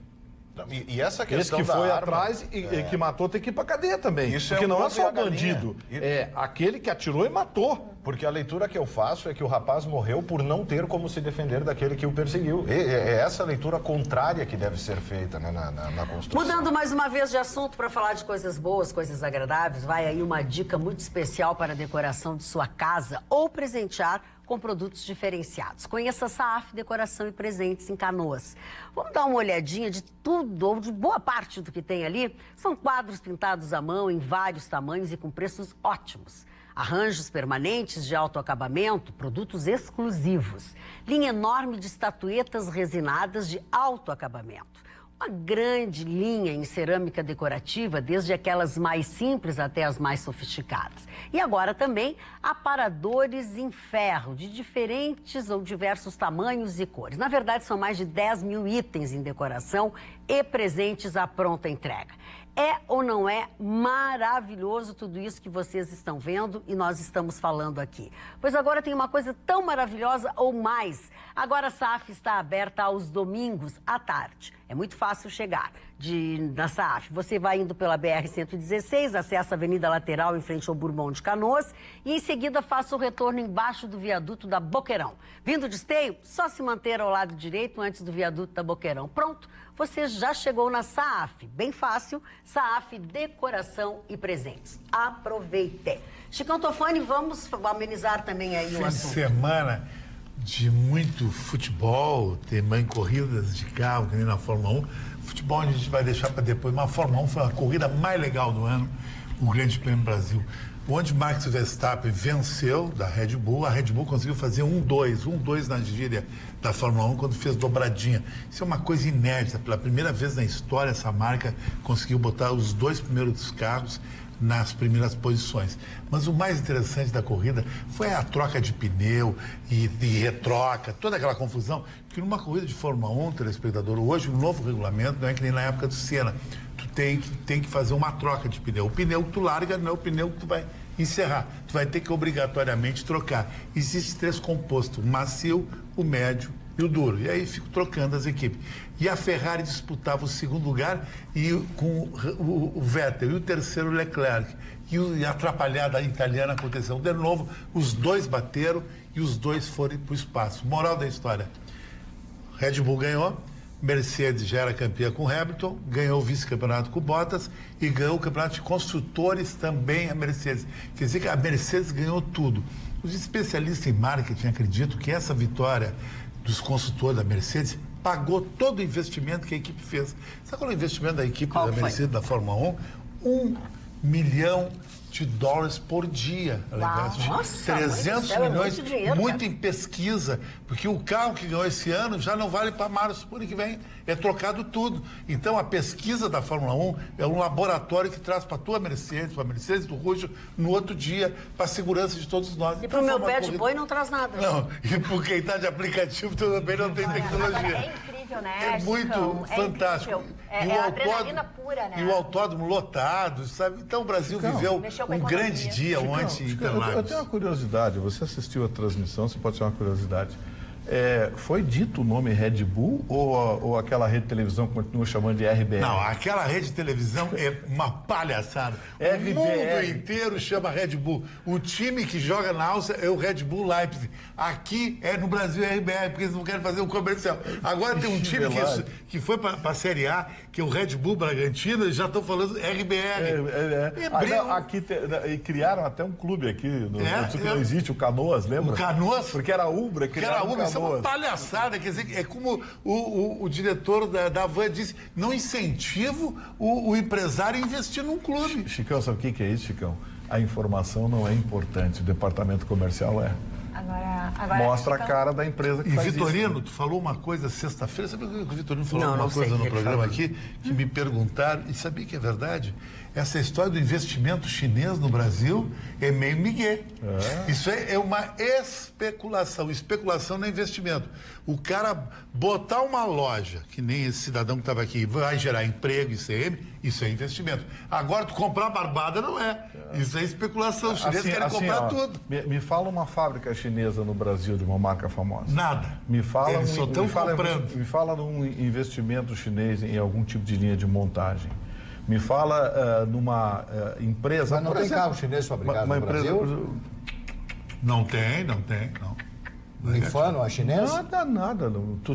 E essa questão esse que foi atrás e que matou tem que ir para cadeia também. Isso porque não é só o galinha. bandido, é aquele que atirou e matou. Porque a leitura que eu faço é que o rapaz morreu por não ter como se defender daquele que o perseguiu. É essa leitura contrária que deve ser feita, né, na construção. Mudando mais uma vez de assunto para falar de coisas boas, coisas agradáveis, vai aí uma dica muito especial para a decoração de sua casa ou presentear com produtos diferenciados. Conheça a Saaf Decoração e Presentes em Canoas. Vamos dar uma olhadinha de tudo, ou de boa parte do que tem ali. São quadros pintados à mão em vários tamanhos e com preços ótimos. Arranjos permanentes de alto acabamento, produtos exclusivos. Linha enorme de estatuetas resinadas de alto acabamento. Uma grande linha em cerâmica decorativa, desde aquelas mais simples até as mais sofisticadas. E agora também aparadores em ferro, de diferentes ou diversos tamanhos e cores. Na verdade, são mais de 10 mil itens em decoração e presentes à pronta entrega. É ou não é maravilhoso tudo isso que vocês estão vendo e nós estamos falando aqui? Pois agora tem uma coisa tão maravilhosa ou mais. Agora a Saaf está aberta aos domingos à tarde. É muito fácil chegar na Saaf. Você vai indo pela BR-116, acessa a Avenida Lateral em frente ao Bourbon de Canoas e em seguida faça o retorno embaixo do viaduto da Boqueirão. Vindo de Esteio, só se manter ao lado direito antes do viaduto da Boqueirão. Pronto, você já chegou na Saaf. Bem fácil, Saaf Decoração e Presentes. Aproveite. Chicão Tofani, vamos amenizar também aí o assunto. Fim de semana de muito futebol, também corridas de carro, que nem na Fórmula 1. Futebol a gente vai deixar para depois, mas a Fórmula 1 foi a corrida mais legal do ano, o Grande Prêmio Brasil. Onde Max Verstappen venceu da Red Bull, a Red Bull conseguiu fazer 1-2 na gíria da Fórmula 1 quando fez dobradinha. Isso é uma coisa inédita, pela primeira vez na história essa marca conseguiu botar os dois primeiros carros nas primeiras posições. Mas o mais interessante da corrida foi a troca de pneu e retroca, toda aquela confusão, que numa corrida de Fórmula 1, telespectador, hoje o novo regulamento não é que nem na época do Senna. Tu tem que fazer uma troca de pneu. O pneu que tu larga não é o pneu que tu vai encerrar. Tu vai ter que obrigatoriamente trocar. Existem 3 compostos, o macio, o médio e o duro. E aí fico trocando as equipes. E a Ferrari disputava o segundo lugar com o Vettel e o terceiro Leclerc. E a atrapalhada italiana aconteceu. De novo, os dois bateram e os dois foram para o espaço. Moral da história. Red Bull ganhou, Mercedes já era campeã com Hamilton, ganhou o vice-campeonato com Bottas e ganhou o campeonato de construtores também a Mercedes. Quer dizer que a Mercedes ganhou tudo. Os especialistas em marketing acreditam que essa vitória dos construtores da Mercedes pagou todo o investimento que a equipe fez. Sabe qual é o investimento da equipe da Mercedes, da Fórmula 1? milhão de dólares por dia. Nossa, 300 céu, milhões, é muito dinheiro, muito cara. em pesquisa, porque o carro que ganhou esse ano já não vale para março, por ano que vem, é trocado tudo. Então a pesquisa da Fórmula 1 é um laboratório que traz para a tua Mercedes, para a Mercedes do Russo, no outro dia, para a segurança de todos nós. E para o meu pé de boi não traz nada. Não, e por quem está de aplicativo também não tem tecnologia. É incrível, né? É muito fantástico. É adrenalina pura, né? E o autódromo lotado, sabe? Então o Brasil viveu um grande dia ontem em Interlagos. Eu tenho uma curiosidade, você assistiu a transmissão, você pode ter uma curiosidade. Foi dito o nome Red Bull ou aquela rede de televisão continua chamando de RBR? Não, aquela rede de televisão é uma palhaçada. RBR. O mundo inteiro chama Red Bull. O time que joga na Áustria é o Red Bull Leipzig. Aqui no Brasil é RBR, porque eles não querem fazer o comercial. Agora tem um time que foi para a Série A, que é o Red Bull Bragantino, eles já estão falando RBR. Aqui criaram até um clube aqui, no que não existe, o Canoas, lembra? O Canoas? Porque era Ubra, criaram o Canoas. Isso é uma palhaçada, quer dizer, é como o diretor da Van disse, não incentivo o empresário a investir num clube. Chicão, sabe o que é isso, Chicão? A informação não é importante, o departamento comercial é. Agora mostra a cara da empresa que faz Vitorino, isso. tu falou uma coisa sexta-feira, sabe o que o Vitorino falou uma coisa no programa aqui, que me perguntaram, e sabia que é verdade? Essa história do investimento chinês no Brasil é meio migué. Isso é uma especulação. Especulação não é investimento. O cara botar uma loja, que nem esse cidadão que estava aqui, vai gerar emprego, ICM, isso é investimento. Agora, tu comprar barbada não é. Isso é especulação. Os chineses querem comprar tudo. Me fala uma fábrica chinesa no Brasil de uma marca famosa. Nada. Me fala Eles só estão comprando. Me fala num investimento chinês em algum tipo de linha de montagem. Me fala numa empresa... Mas não tem carro chinês fabricado no Brasil? Não tem. Infano, a chinesa? Nada.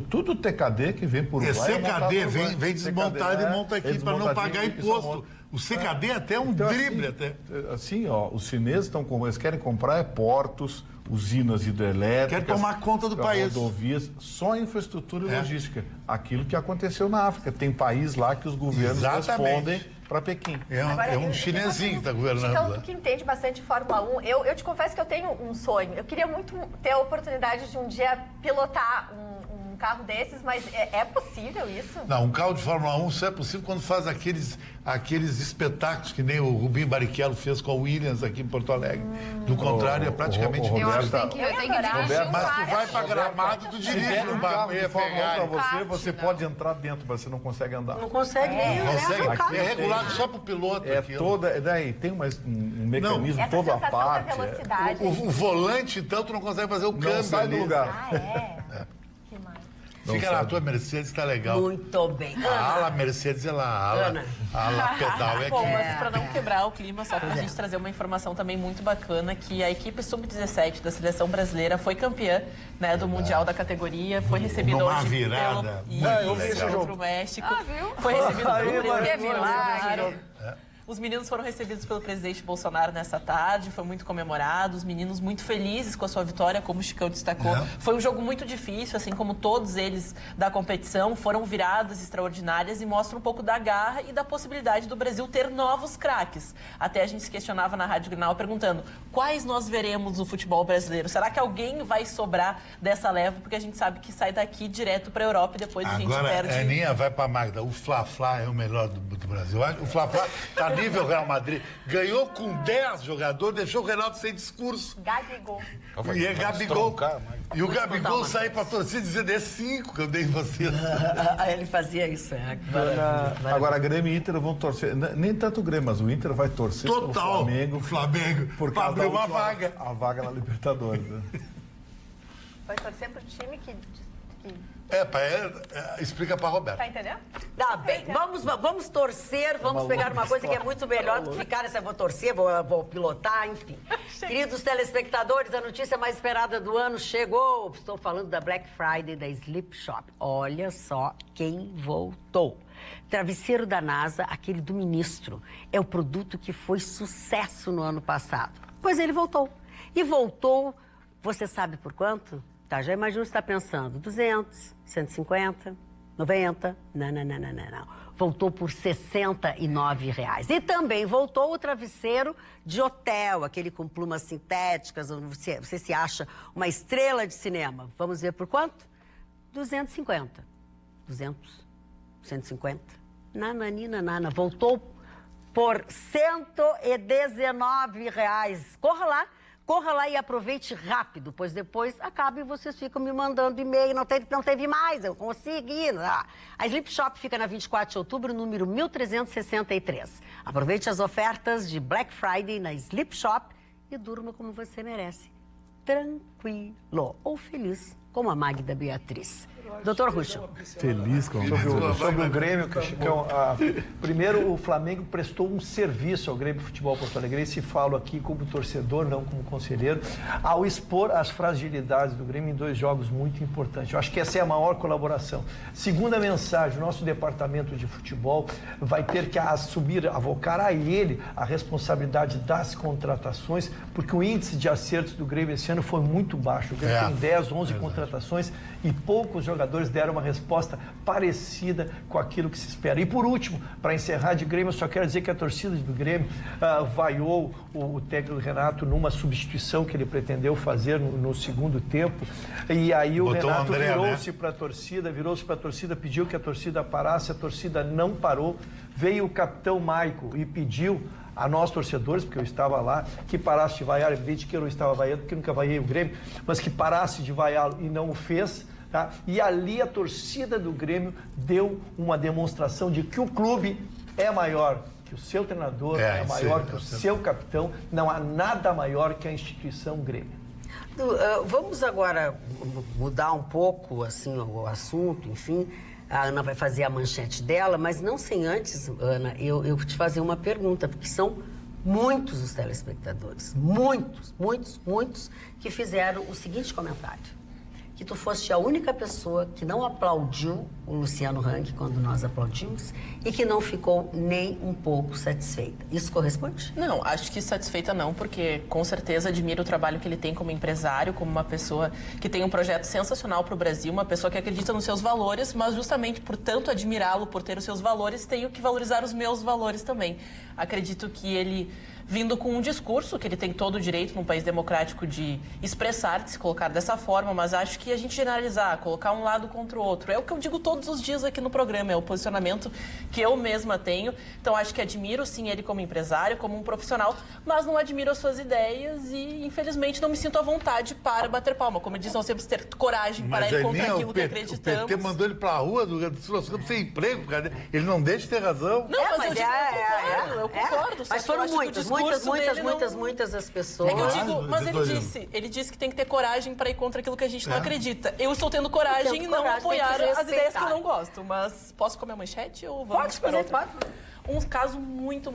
Tudo TKD que vem por lá. CKD vem desmontado e monta aqui para não pagar imposto. O CKD até é um drible até. Assim, os chineses eles querem comprar portos, usinas hidrelétricas. Quer tomar conta do país. Rodovias, só infraestrutura e logística. Aquilo que aconteceu na África. Tem país lá que os governos respondem para Pequim. É um chinesinho que está governando lá. Então, tu que entende bastante de Fórmula 1, eu te confesso que eu tenho um sonho. Eu queria muito ter a oportunidade de um dia pilotar um carro desses, mas é possível isso? Não, um carro de Fórmula 1 só é possível quando faz aqueles espetáculos que nem o Rubinho Barrichello fez com a Williams aqui em Porto Alegre. Do contrário, é praticamente... Eu acho que tem que dirigir um Mas tu vai carro. para Gramado, tu dirige um carro de Fórmula 1 para você Não. pode entrar dentro, mas você não consegue andar. Não consegue nem consegue. É regulado só para o piloto. Daí tem um mecanismo todo à parte. Da velocidade. O volante, então, tu não consegue fazer o câmbio. Não sai do lugar. Que mais? Fica na tua Mercedes, está legal. Muito bem. A ala Mercedes, a ala pedal é aqui. Bom, mas para não quebrar o clima, só para a gente trazer uma informação também muito bacana, que a equipe sub-17 da seleção brasileira foi campeã, né, do Mundial da categoria, foi recebida Numa hoje virada muito legal. contra o México. Viu? Foi recebido pelo Que presidente milagre. Bolsonaro. Os meninos foram recebidos pelo presidente Bolsonaro nessa tarde, foi muito comemorado, os meninos muito felizes com a sua vitória, como o Chicão destacou. Foi um jogo muito difícil, assim como todos eles da competição, foram viradas extraordinárias e mostram um pouco da garra e da possibilidade do Brasil ter novos craques. Até a gente se questionava na Rádio Grenal perguntando quais nós veremos no futebol brasileiro. Será que alguém vai sobrar dessa leva? Porque a gente sabe que sai daqui direto para a Europa e depois a gente perde. Agora, a Aninha vai para Magda. O Fla-Fla é o melhor do Brasil. O Fla-Fla está nível Real Madrid. Ganhou com 10 jogadores, deixou o Reinaldo sem discurso. Gabigol. E é Gabigol. E o Gabigol sair para a torcida dizendo, é 5 que eu dei em vocês. Ele fazia isso. Agora, Grêmio e Inter vão torcer. Nem tanto o Grêmio, mas o Inter vai torcer pelo Flamengo. O Flamengo. Por Para abrir uma vaga. A vaga na Libertadores. Né? Vai torcer pro time que explica para Roberto. tá entendendo? Tá bem, vamos torcer, vamos pegar uma coisa que é muito melhor do que ficar, se eu vou torcer, vou pilotar, enfim. Queridos telespectadores, a notícia mais esperada do ano chegou. Estou falando da Black Friday da Sleep Shop. Olha só quem voltou. Travesseiro da NASA, aquele do ministro, é o produto que foi sucesso no ano passado. Pois ele voltou. E voltou, você sabe por quanto? Tá, já imagino que você está pensando, 200, 150, 90, não. Voltou por R$ 69. E também voltou o travesseiro de hotel, aquele com plumas sintéticas, onde você se acha uma estrela de cinema. Vamos ver por quanto? 250. 200, 150. Nananina. Voltou por R$ 119. Corra lá e aproveite rápido, pois depois acaba e vocês ficam me mandando e-mail. Não teve mais, eu consegui. A Sleep Shop fica na 24 de outubro, número 1363. Aproveite as ofertas de Black Friday na Sleep Shop e durma como você merece. Tranquilo ou feliz, como a Magda Beatriz. Doutor Ruschel. Feliz com sobre o Grêmio, Chicão. Primeiro, o Flamengo prestou um serviço ao Grêmio Futebol Porto Alegre. Se falo aqui como torcedor, não como conselheiro, ao expor as fragilidades do Grêmio em 2 jogos muito importantes. Eu acho que essa é a maior colaboração. Segunda mensagem, o nosso departamento de futebol vai ter que assumir, avocar a ele a responsabilidade das contratações, porque o índice de acertos do Grêmio esse ano foi muito baixo. O Grêmio tem 10, 11 contratações e poucos jogadores deram uma resposta parecida com aquilo que se espera. E por último, para encerrar de Grêmio, eu só quero dizer que a torcida do Grêmio vaiou o técnico Renato numa substituição que ele pretendeu fazer no segundo tempo. E aí o Renato virou-se para a torcida, pediu que a torcida parasse, a torcida não parou. Veio o capitão Maico e pediu a nós torcedores, porque eu estava lá, que parasse de vaiar. Evidente que eu não estava vaiando, porque nunca vaiei o Grêmio, mas que parasse de vaiá-lo e não o fez. Tá? E ali a torcida do Grêmio deu uma demonstração de que o clube é maior que o seu treinador, é maior que o seu capitão. Não há nada maior que a instituição Grêmio. Vamos agora mudar um pouco assim, o assunto, enfim. A Ana vai fazer a manchete dela, mas não sem antes, Ana, eu te fazer uma pergunta, porque são muitos os telespectadores, muitos, que fizeram o seguinte comentário. Que tu foste a única pessoa que não aplaudiu o Luciano Hang quando nós aplaudimos e que não ficou nem um pouco satisfeita. Isso corresponde? Não, acho que satisfeita não, porque com certeza admiro o trabalho que ele tem como empresário, como uma pessoa que tem um projeto sensacional para o Brasil, uma pessoa que acredita nos seus valores, mas justamente por tanto admirá-lo, por ter os seus valores, tenho que valorizar os meus valores também. Acredito que ele, vindo com um discurso que ele tem todo o direito num país democrático de expressar, de se colocar dessa forma, mas acho que a gente generalizar, colocar um lado contra o outro, é o que eu digo todos os dias aqui no programa, é o posicionamento que eu mesma tenho. Então acho que admiro sim ele como empresário, como um profissional, mas não admiro as suas ideias e infelizmente não me sinto à vontade para bater palma. Como eu disse, nós temos que ter coragem para ir contra aquilo que acreditamos. O PT mandou ele para a rua do Rio Grande do Sul, nós ficamos sem emprego, cara. Ele não deixa de ter razão. Não, mas eu concordo. Mas foram muitas as pessoas. É que eu digo, mas ele disse que tem que ter coragem para ir contra aquilo que a gente não acredita. Eu estou tendo coragem em não apoiar as ideias que eu não gosto. Mas posso comer a manchete ou vamos para outra? Um caso muito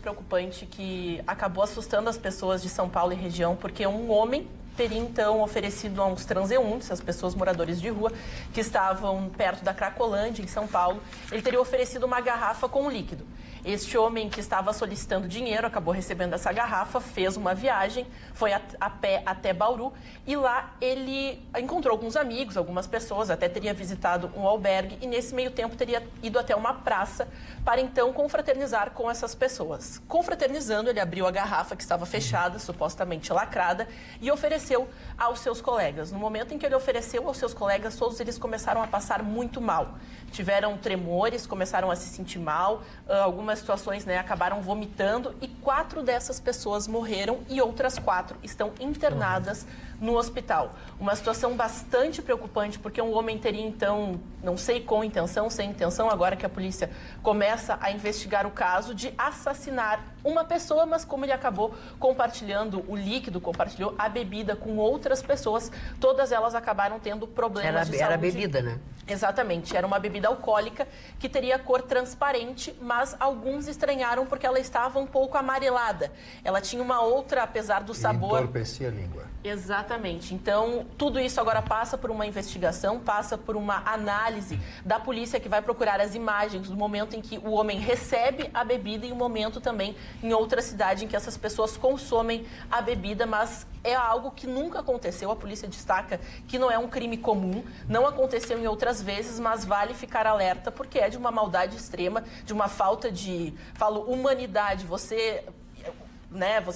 preocupante que acabou assustando as pessoas de São Paulo e região, porque um homem teria então oferecido a uns transeuntes, as pessoas moradores de rua, que estavam perto da Cracolândia, em São Paulo, ele teria oferecido uma garrafa com um líquido. Este homem que estava solicitando dinheiro acabou recebendo essa garrafa, fez uma viagem, foi a pé até Bauru e lá ele encontrou alguns amigos, algumas pessoas, até teria visitado um albergue e nesse meio tempo teria ido até uma praça para então confraternizar com essas pessoas. Confraternizando, ele abriu a garrafa que estava fechada, supostamente lacrada, e ofereceu aos seus colegas. No momento em que ele ofereceu aos seus colegas, todos eles começaram a passar muito mal. Tiveram tremores, começaram a se sentir mal, algumas situações acabaram vomitando e 4 dessas pessoas morreram e outras 4 estão internadas no hospital. Uma situação bastante preocupante, porque um homem teria então, não sei com intenção, sem intenção, agora que a polícia começa a investigar o caso, de assassinar uma pessoa, mas como ele acabou compartilhando o líquido, compartilhou a bebida com outras pessoas, todas elas acabaram tendo problemas de saúde. Era bebida, né? Exatamente, era uma bebida alcoólica que teria cor transparente, mas alguns estranharam porque ela estava um pouco amarelada. Ela tinha uma outra, apesar do sabor... Entorpecia a língua. Exatamente. Então, tudo isso agora passa por uma investigação, passa por uma análise da polícia que vai procurar as imagens do momento em que o homem recebe a bebida e o momento também em outra cidade em que essas pessoas consomem a bebida, mas é algo que nunca aconteceu. A polícia destaca que não é um crime comum, não aconteceu em outras vezes, mas vale ficar alerta porque é de uma maldade extrema, de uma falta de, humanidade. Você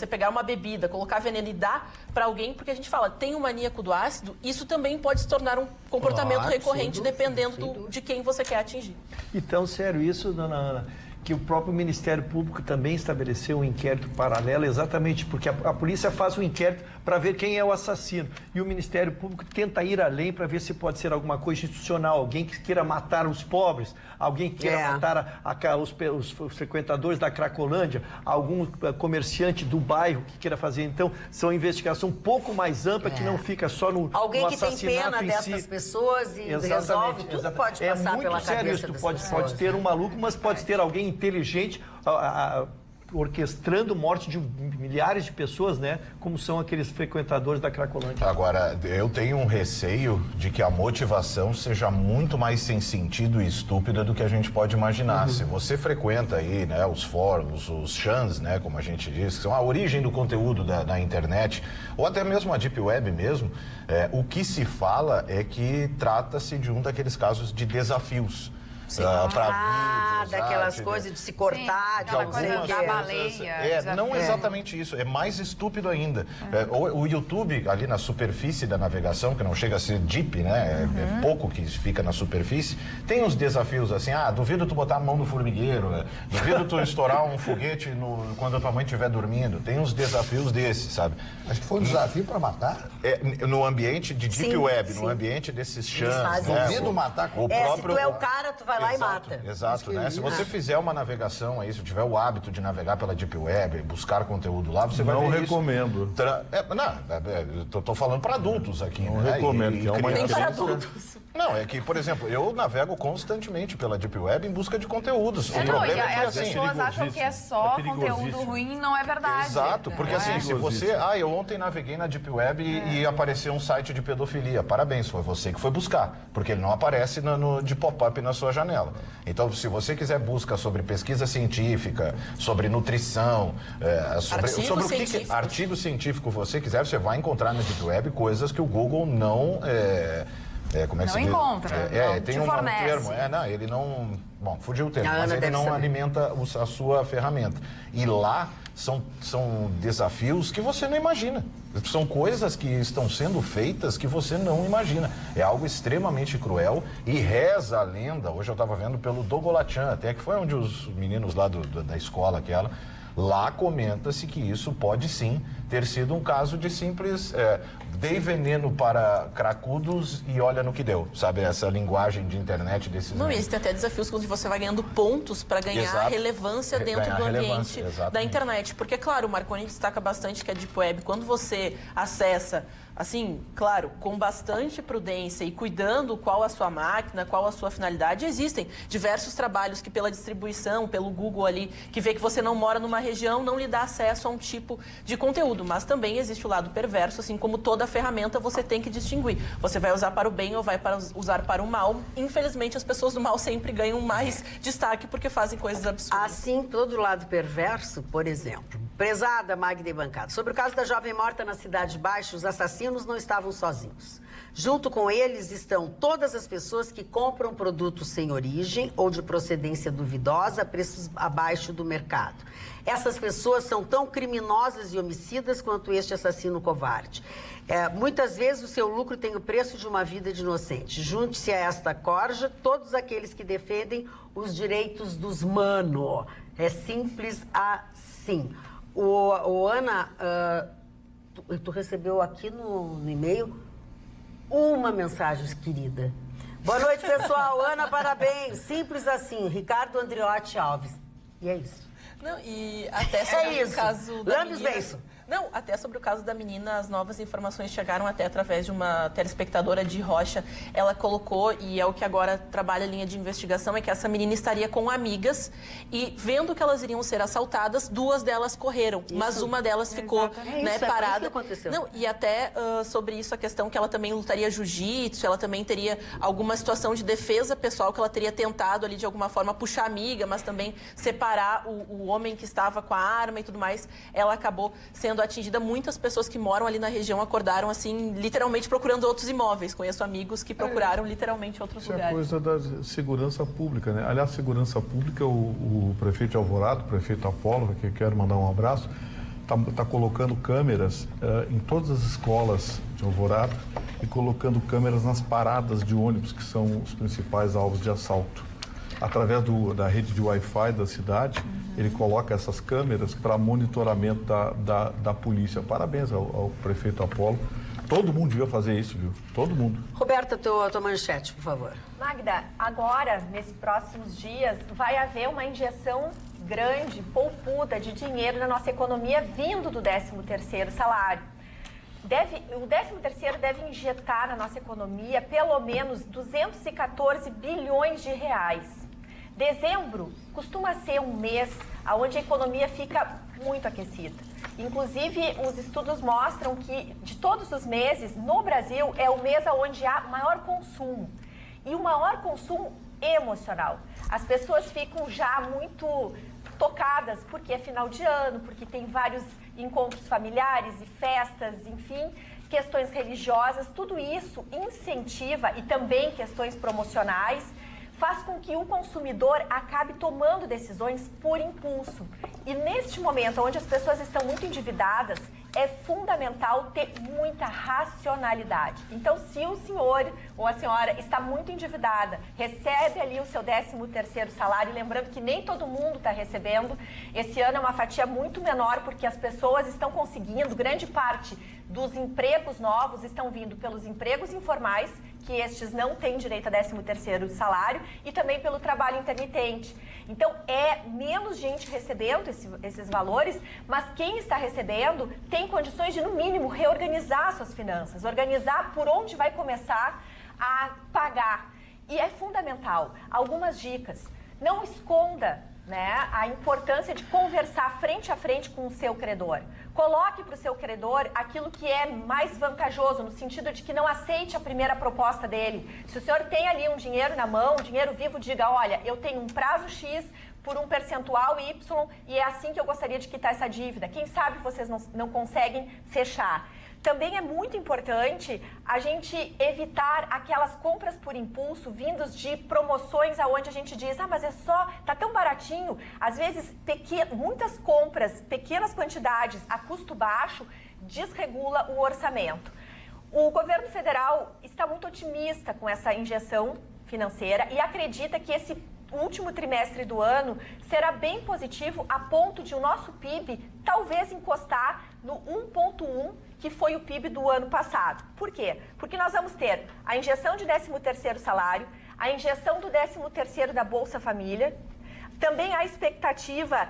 pegar uma bebida, colocar veneno e dar para alguém, porque a gente fala, tem um maníaco do ácido, isso também pode se tornar um comportamento recorrente, dependendo de quem você quer atingir. Então, sério, isso, dona Ana, que o próprio Ministério Público também estabeleceu um inquérito paralelo, exatamente porque a polícia faz um inquérito para ver quem é o assassino. E o Ministério Público tenta ir além para ver se pode ser alguma coisa institucional, alguém que queira matar os pobres, alguém que queira matar os frequentadores da Cracolândia, algum comerciante do bairro que queira fazer. Então, são investigação um pouco mais ampla, que não fica só no alguém no que tem pena dessas pessoas e resolve, tudo pode passar pela cabeça dessas pessoas. Pode ter um maluco, mas pode ter alguém inteligente orquestrando morte de milhares de pessoas, né? Como são aqueles frequentadores da Cracolândia. Agora, eu tenho um receio de que a motivação seja muito mais sem sentido e estúpida do que a gente pode imaginar. Se você frequenta aí, né, os fóruns, os chans, né, como a gente diz, que são a origem do conteúdo da internet, ou até mesmo a Deep Web mesmo, o que se fala é que trata-se de um daqueles casos de desafios. Para vídeos, daquelas coisas de se cortar, de alguma da baleia. Não exatamente isso, é mais estúpido ainda. O YouTube, ali na superfície da navegação, que não chega a ser deep, né? É pouco que fica na superfície, tem uns desafios assim, duvido tu botar a mão no formigueiro, duvido tu estourar um foguete quando a tua mãe estiver dormindo, tem uns desafios desses, sabe? Acho que foi um desafio para matar. No ambiente de Deep Web, no ambiente desses chans, duvido matar o próprio... Se tu é o cara, tu vai lá e mata. Exato, né? Se você fizer uma navegação aí, se tiver o hábito de navegar pela Deep Web, buscar conteúdo lá, você vai ver recomendo. Tô falando para adultos aqui, não né? recomendo, que é uma nem para adultos. Não, é que, por exemplo, eu navego constantemente pela Deep Web em busca de conteúdos. O problema é que, as pessoas acham que é só conteúdo ruim, não é verdade. Exato, porque assim, se você... eu ontem naveguei na Deep Web e apareceu um site de pedofilia. Parabéns, foi você que foi buscar, porque ele não aparece de pop-up na sua janela. Então, se você quiser busca sobre pesquisa científica, sobre nutrição, sobre o que artigo científico você quiser, você vai encontrar na Deep Web coisas que o Google não... como é que não encontra, tem um termo. Ele não... Bom, fugiu o termo, mas ele não alimenta a sua ferramenta. E lá são desafios que você não imagina. São coisas que estão sendo feitas que você não imagina. É algo extremamente cruel e reza a lenda. Hoje eu estava vendo pelo Dogolachan, até que foi onde os meninos lá da escola aquela... Lá comenta-se que isso pode sim ter sido um caso de simples dei veneno para cracudos e olha no que deu, sabe? Essa linguagem de internet desses... Não, existem até desafios onde você vai ganhando pontos para ganhar relevância dentro do ambiente da internet. Porque, claro, o Marconi destaca bastante que a Deep Web, quando você acessa... Assim, claro, com bastante prudência e cuidando qual a sua máquina, qual a sua finalidade, existem diversos trabalhos que pela distribuição, pelo Google ali, que vê que você não mora numa região, não lhe dá acesso a um tipo de conteúdo. Mas também existe o lado perverso, assim como toda ferramenta você tem que distinguir. Você vai usar para o bem ou vai usar para o mal. Infelizmente, as pessoas do mal sempre ganham mais destaque porque fazem coisas absurdas. Assim, todo lado perverso, por exemplo. Prezada Magda e bancada, sobre o caso da jovem morta na Cidade Baixa, os assassinos não estavam sozinhos. Junto com eles estão todas as pessoas que compram produtos sem origem ou de procedência duvidosa a preços abaixo do mercado. Essas pessoas são tão criminosas e homicidas quanto este assassino covarde. Muitas vezes o seu lucro tem o preço de uma vida de inocente. Junte-se a esta corja todos aqueles que defendem os direitos dos mano. É simples assim. Ana, tu recebeu aqui no e-mail uma mensagem querida. Boa noite, pessoal. Ana, parabéns. Simples assim. Ricardo Andriotti Alves. E é isso. Não, e até sobre o caso da menina... Não, até sobre o caso da menina, as novas informações chegaram até através de uma telespectadora de Rocha. Ela colocou, e é o que agora trabalha a linha de investigação, é que essa menina estaria com amigas e, vendo que elas iriam ser assaltadas, 2 delas correram, mas uma delas ficou parada. Aconteceu. Não, e até sobre isso, a questão que ela também lutaria jiu-jitsu, ela também teria alguma situação de defesa pessoal, que ela teria tentado ali de alguma forma puxar a amiga, mas também separar o homem que estava com a arma e tudo mais. Ela acabou sendo atingida. Muitas pessoas que moram ali na região acordaram assim, literalmente procurando outros imóveis. Conheço amigos que procuraram literalmente outros lugares. É coisa da segurança pública, né? Aliás, segurança pública, o prefeito de Alvorada, o prefeito Apolo, que eu quero mandar um abraço, está colocando câmeras em todas as escolas de Alvorada e colocando câmeras nas paradas de ônibus, que são os principais alvos de assalto. Através da rede de Wi-Fi da cidade, ele coloca essas câmeras para monitoramento da polícia. Parabéns ao prefeito Apolo. Todo mundo devia fazer isso, viu? Todo mundo. Roberta, tua manchete, por favor. Magda, agora, nesses próximos dias, vai haver uma injeção grande, poupuda de dinheiro na nossa economia vindo do 13º salário. O 13º deve injetar na nossa economia pelo menos 214 bilhões de reais. Dezembro costuma ser um mês onde a economia fica muito aquecida. Inclusive, os estudos mostram que de todos os meses, no Brasil, é o mês onde há maior consumo. E o maior consumo emocional. As pessoas ficam já muito tocadas porque é final de ano, porque tem vários encontros familiares e festas, enfim, questões religiosas. Tudo isso incentiva, e também questões promocionais, faz com que o consumidor acabe tomando decisões por impulso. E neste momento, onde as pessoas estão muito endividadas, é fundamental ter muita racionalidade. Então, se o senhor ou a senhora está muito endividada, recebe ali o seu 13º salário, lembrando que nem todo mundo está recebendo, esse ano é uma fatia muito menor, porque as pessoas estão conseguindo, grande parte dos empregos novos estão vindo pelos empregos informais, que estes não têm direito a 13º salário, e também pelo trabalho intermitente. Então, é menos gente recebendo esses valores, mas quem está recebendo tem condições de, no mínimo, reorganizar suas finanças, organizar por onde vai começar a pagar. E é fundamental. Algumas dicas. Não esconda, né, a importância de conversar frente a frente com o seu credor. Coloque para o seu credor aquilo que é mais vantajoso, no sentido de que não aceite a primeira proposta dele. Se o senhor tem ali um dinheiro na mão, um dinheiro vivo, diga, olha, eu tenho um prazo X por um percentual Y e é assim que eu gostaria de quitar essa dívida. Quem sabe vocês não conseguem fechar. Também é muito importante a gente evitar aquelas compras por impulso vindos de promoções aonde a gente diz, mas é só, tá tão baratinho. Às vezes, muitas compras, pequenas quantidades a custo baixo, desregula o orçamento. O governo federal está muito otimista com essa injeção financeira e acredita que esse último trimestre do ano será bem positivo a ponto de o nosso PIB talvez encostar no 1,1%, que foi o PIB do ano passado. Por quê? Porque nós vamos ter a injeção de 13º salário, a injeção do 13º da Bolsa Família, também a expectativa,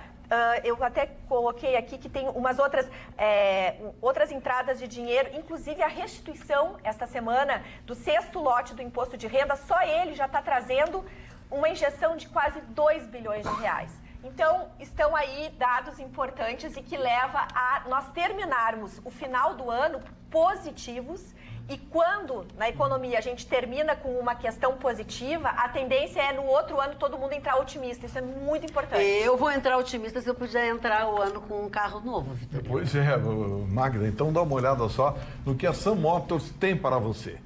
eu até coloquei aqui que tem umas outras entradas de dinheiro, inclusive a restituição esta semana do 6º lote do imposto de renda, só ele já está trazendo uma injeção de quase 2 bilhões de reais. Então, estão aí dados importantes e que leva a nós terminarmos o final do ano positivos. E quando na economia a gente termina com uma questão positiva, a tendência é no outro ano todo mundo entrar otimista. Isso é muito importante. Eu vou entrar otimista se eu puder entrar o ano com um carro novo, Vitorino. Pois é, Magda, então dá uma olhada só no que a Sam Motors tem para você.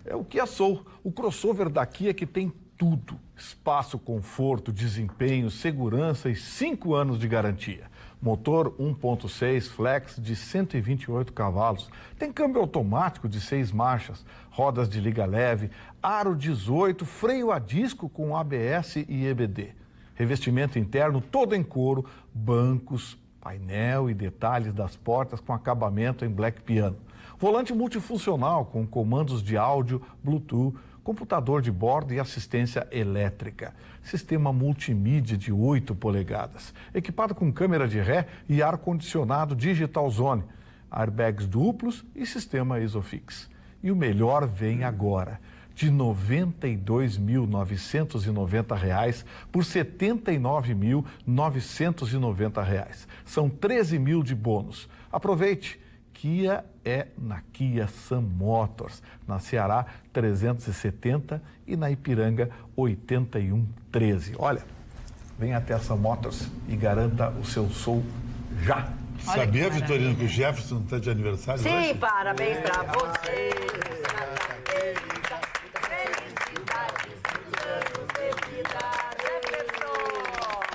É o Kia Soul, o crossover da Kia que tem tudo. Espaço, conforto, desempenho, segurança e 5 anos de garantia. Motor 1.6 flex de 128 cavalos. Tem câmbio automático de 6 marchas, rodas de liga leve, aro 18, freio a disco com ABS e EBD. Revestimento interno todo em couro, bancos, painel e detalhes das portas com acabamento em black piano. Volante multifuncional com comandos de áudio, Bluetooth, computador de bordo e assistência elétrica. Sistema multimídia de 8 polegadas, equipado com câmera de ré e ar-condicionado Digital Zone, airbags duplos e sistema Isofix. E o melhor vem agora, de R$ 92.990 por R$ 79.990. São 13 mil de bônus. Aproveite! Kia é na Kia Sun Motors, na Ceará 370 e na Ipiranga 8113. Olha, venha até a Sun Motors e garanta o seu Soul já. Sabia, Vitorino, que o Jefferson está de aniversário hoje? Sim, parabéns para você.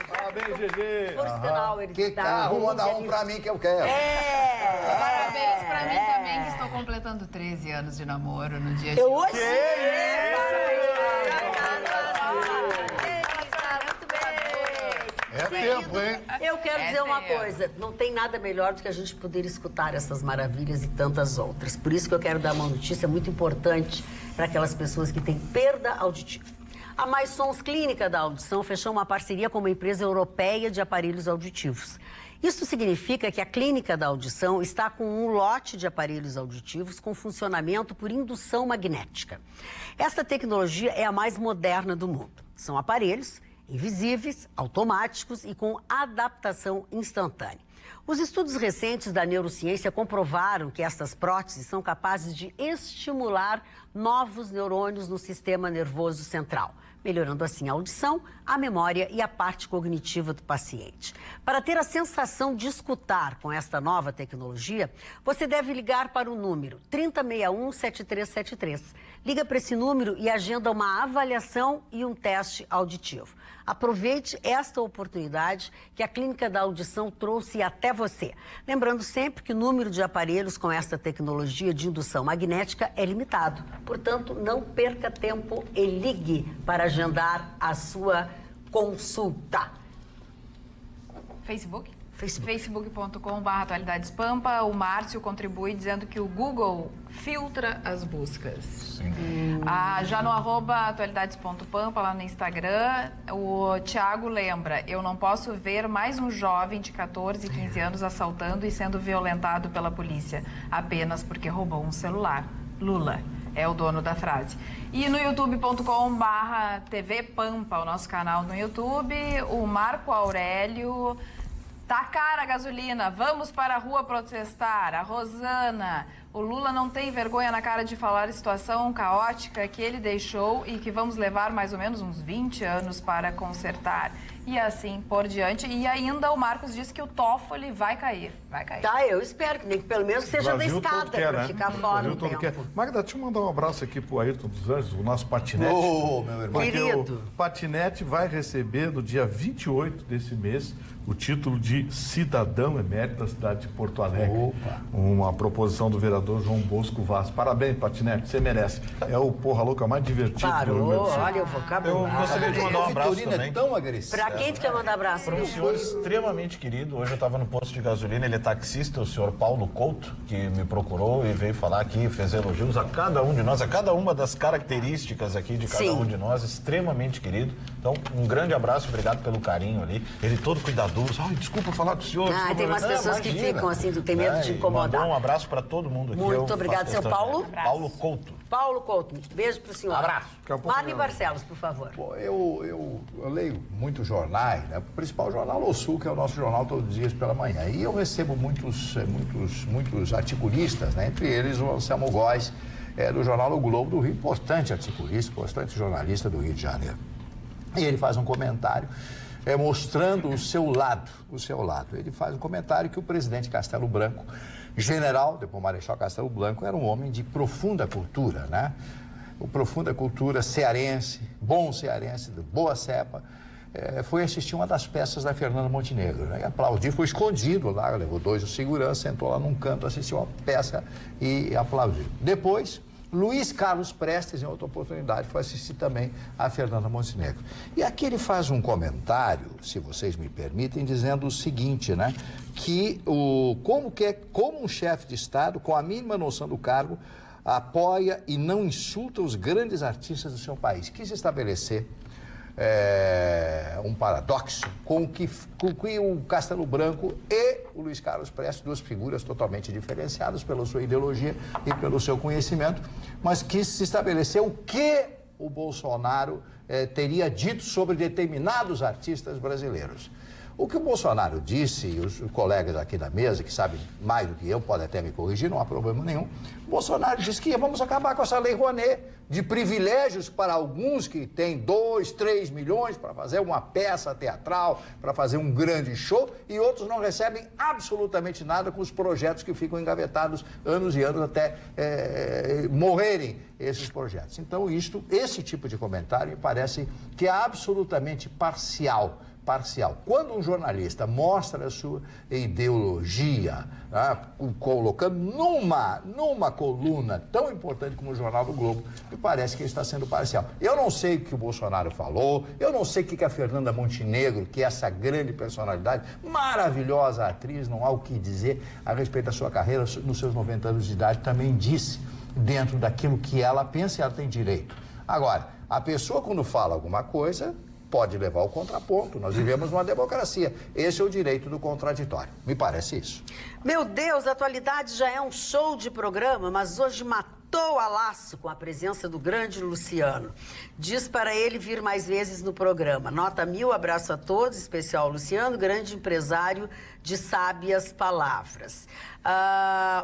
Parabéns, GG. Por sinal, ele Que está carro, manda um pra mim que eu quero. Parabéns pra mim também, que estou completando 13 anos de namoro no dia de Eu hoje. hoje? É tempo, hein? Eu quero É dizer uma tempo. coisa, não tem nada melhor do que a gente poder escutar essas maravilhas e tantas outras. Por isso que eu quero dar uma notícia muito importante para aquelas pessoas que têm perda auditiva. A Mais Sons Clínica da Audição fechou uma parceria com uma empresa europeia de aparelhos auditivos. Isso significa que a Clínica da Audição está com um lote de aparelhos auditivos com funcionamento por indução magnética. Esta tecnologia é a mais moderna do mundo. São aparelhos invisíveis, automáticos e com adaptação instantânea. Os estudos recentes da neurociência comprovaram que estas próteses são capazes de estimular novos neurônios no sistema nervoso central, melhorando assim a audição, a memória e a parte cognitiva do paciente. Para ter a sensação de escutar com esta nova tecnologia, você deve ligar para o número 3061-7373. Liga para esse número e agenda uma avaliação e um teste auditivo. Aproveite esta oportunidade que a Clínica da Audição trouxe até você. Lembrando sempre que o número de aparelhos com esta tecnologia de indução magnética é limitado. Portanto, não perca tempo e ligue para agendar a sua consulta. Facebook? Facebook. facebook.com/atualidadespampa. O Márcio contribui dizendo que o Google filtra as buscas. Já no @atualidades.pampa, lá no Instagram, o Thiago lembra: eu não posso ver mais um jovem de 14, 15 anos assaltando e sendo violentado pela polícia, apenas porque roubou um celular. Lula é o dono da frase. E no youtube.com/tvpampa, o nosso canal no YouTube, o Marco Aurélio... Tá cara a gasolina, vamos para a rua protestar. A Rosana, o Lula não tem vergonha na cara de falar a situação caótica que ele deixou e que vamos levar mais ou menos uns 20 anos para consertar. E assim por diante. E ainda o Marcos disse que o Toffoli vai cair. Vai cair. Tá, eu espero que pelo menos seja da escada, para ficar fora um tempo. Magda, deixa eu mandar um abraço aqui pro Ayrton dos Anjos, o nosso patinete. Ô, meu irmão. Porque Querido. o patinete vai receber no dia 28 desse mês o título de cidadão emérito da cidade de Porto Alegre. Opa. Uma proposição do vereador João Bosco Vaz. Parabéns, patinete, você merece. É o porra louca mais divertido do Rio Grande do Parou, Sul. olha o vocabulário. Eu gostaria de mandar um abraço Vitorino também. é tão agressivo. Pra quem tu quer mandar abraço? Para um senhor extremamente querido, hoje eu estava no posto de gasolina, ele é taxista, o senhor Paulo Couto, que me procurou e veio falar aqui, fez elogios a cada um de nós, a cada uma das características aqui de cada Sim. um de nós, extremamente querido. Então, um grande abraço, obrigado pelo carinho ali. Ele todo cuidadoso, ai, desculpa falar com o senhor. desculpa, Tem umas não, pessoas que imagina. ficam assim, tu tem medo de incomodar. Mandou um abraço para todo mundo aqui. Muito eu faço obrigado, seu questão de- Paulo. Paulo Couto. Paulo Couto, beijo pro senhor. Abraço. Marli Barcelos, por favor. Bom, eu leio muitos jornais, né? O principal jornal é o Sul, que é o nosso jornal todos os dias pela manhã. E eu recebo muitos articulistas, né? Entre eles o Anselmo Góes, do jornal O Globo do Rio, importante articulista, importante jornalista do Rio de Janeiro. E ele faz um comentário mostrando o seu lado. Ele faz um comentário que o presidente Castelo Branco, general, depois Marechal Castelo Branco, era um homem de profunda cultura, né? O profunda cultura cearense, bom cearense, de boa cepa, foi assistir uma das peças da Fernanda Montenegro, né? E aplaudiu, foi escondido lá, levou 2 de segurança, sentou lá num canto, assistiu a peça e aplaudiu. Depois, Luiz Carlos Prestes, em outra oportunidade, foi assistir também a Fernanda Montenegro. E aqui ele faz um comentário, se vocês me permitem, dizendo o seguinte, né? Que como um chefe de Estado, com a mínima noção do cargo, apoia e não insulta os grandes artistas do seu país. Quis estabelecer um paradoxo com o que o Castelo Branco e o Luiz Carlos Prestes, duas figuras totalmente diferenciadas pela sua ideologia e pelo seu conhecimento, mas quis se estabelecer o que o Bolsonaro teria dito sobre determinados artistas brasileiros. O que o Bolsonaro disse, e os colegas aqui da mesa, que sabem mais do que eu, podem até me corrigir, não há problema nenhum. O Bolsonaro disse que vamos acabar com essa lei Rouanet, de privilégios para alguns que têm 2, 3 milhões para fazer uma peça teatral, para fazer um grande show, e outros não recebem absolutamente nada com os projetos que ficam engavetados anos e anos até morrerem esses projetos. Então, esse tipo de comentário me parece que é absolutamente parcial. Quando um jornalista mostra a sua ideologia, colocando numa coluna tão importante como o Jornal do Globo, me parece que ele está sendo parcial. Eu não sei o que o Bolsonaro falou, eu não sei o que a Fernanda Montenegro, que é essa grande personalidade, maravilhosa atriz, não há o que dizer a respeito da sua carreira, nos seus 90 anos de idade, também disse dentro daquilo que ela pensa e ela tem direito. Agora, a pessoa quando fala alguma coisa pode levar ao contraponto. Nós vivemos numa democracia. Esse é o direito do contraditório. Me parece isso. Meu Deus, a atualidade já é um show de programa, mas hoje matou a laço com a presença do grande Luciano. Diz para ele vir mais vezes no programa. Nota 1000, abraço a todos, especial Luciano, grande empresário de sábias palavras.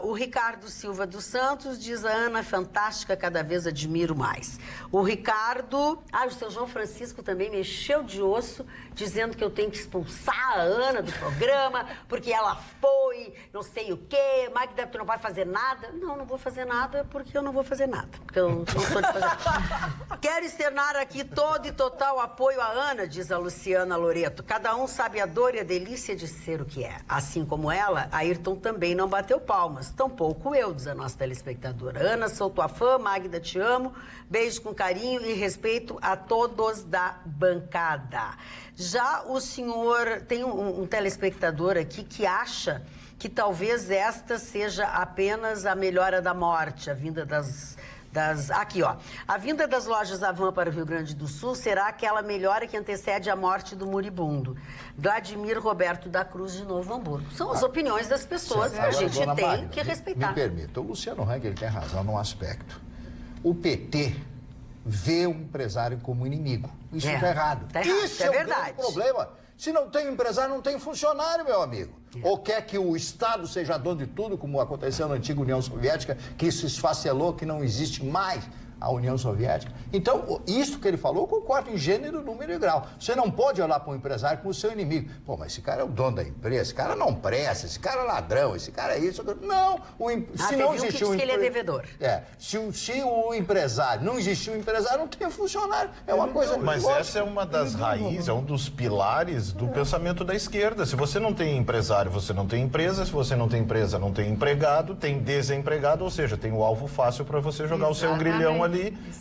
O Ricardo Silva dos Santos diz: a Ana é fantástica, cada vez admiro mais. O Ricardo... o seu João Francisco também mexeu de osso, dizendo que eu tenho que expulsar a Ana do programa, porque ela foi, não sei o quê, Magda, tu não vai fazer nada. Não vou fazer nada, porque eu não vou fazer nada. Porque eu não sou de fazer nada. Quero externar aqui todo e total apoio à Ana, diz a Luciana Loreto. Cada um sabe a dor e a delícia de ser o que é. Assim como ela, Ayrton também não bateu palmas. Tampouco eu, diz a nossa telespectadora. Ana, sou tua fã, Magda, te amo. Beijo com carinho e respeito a todos da bancada. Já o senhor tem um telespectador aqui que acha que talvez esta seja apenas a melhora da morte, a vinda aqui, ó. A vinda das lojas Avan para o Rio Grande do Sul será aquela melhora que antecede a morte do moribundo. Vladimir Roberto da Cruz, de Novo Hamburgo. São as opiniões das pessoas, a gente tem que respeitar. Me permita, o Luciano Hang, ele tem razão num aspecto. O PT vê o empresário como inimigo. Isso está errado. Isso é verdade. O problema. Se não tem empresário, não tem funcionário, meu amigo. Ou quer que o Estado seja dono de tudo, como aconteceu na antiga União Soviética, que isso esfacelou, que não existe mais a União Soviética. Então, isso que ele falou, eu concordo em gênero, número e grau. Você não pode olhar para um empresário como seu inimigo. Pô, mas esse cara é o dono da empresa, esse cara não presta, esse cara é ladrão, esse cara é isso. Não, se não existiu que ele é devedor. Se o empresário, não existiu um empresário, não tem funcionário. É uma coisa... Mas essa é uma das raízes, é um dos pilares do pensamento da esquerda. Se você não tem empresário, você não tem empresa. Se você não tem empresa, não tem empregado, tem desempregado, ou seja, tem o alvo fácil para você jogar o seu grilhão ali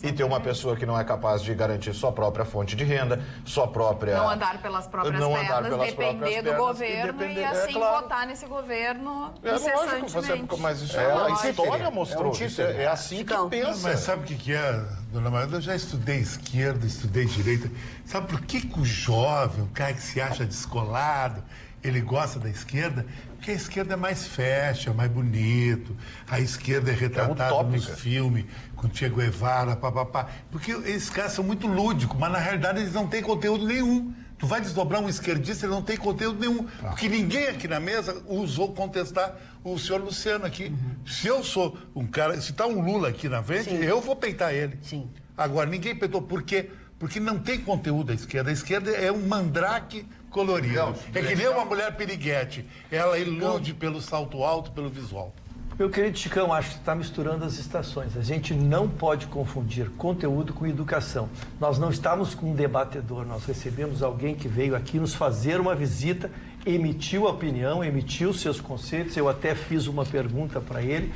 e ter uma pessoa que não é capaz de garantir sua própria fonte de renda, sua própria... Não andar pelas próprias pernas, depender do governo e assim votar nesse governo incessantemente. Mas isso a história mostrou, é assim que pensa. Mas sabe o que é, dona Maria? Eu já estudei esquerda, estudei direita. Sabe por que o jovem, o cara que se acha descolado, ele gosta da esquerda? Porque a esquerda é mais fashion, mais bonito. A esquerda é retratada nos filmes, com Che Guevara, papapá. Porque esses caras são muito lúdicos, mas na realidade eles não têm conteúdo nenhum. Tu vai desdobrar um esquerdista, ele não tem conteúdo nenhum. Porque ninguém aqui na mesa ousou contestar o senhor Luciano aqui. Se eu sou um cara, se tá um Lula aqui na frente, eu vou peitar ele. Agora, ninguém peitou. Por quê? Porque não tem conteúdo à esquerda. A esquerda é um mandrake colorido. É que nem uma mulher piriguete. Ela ilude pelo salto alto, pelo visual. Meu querido Chicão, acho que está misturando as estações. A gente não pode confundir conteúdo com educação. Nós não estamos com um debatedor, nós recebemos alguém que veio aqui nos fazer uma visita, emitiu a opinião, emitiu seus conceitos. Eu até fiz uma pergunta para ele,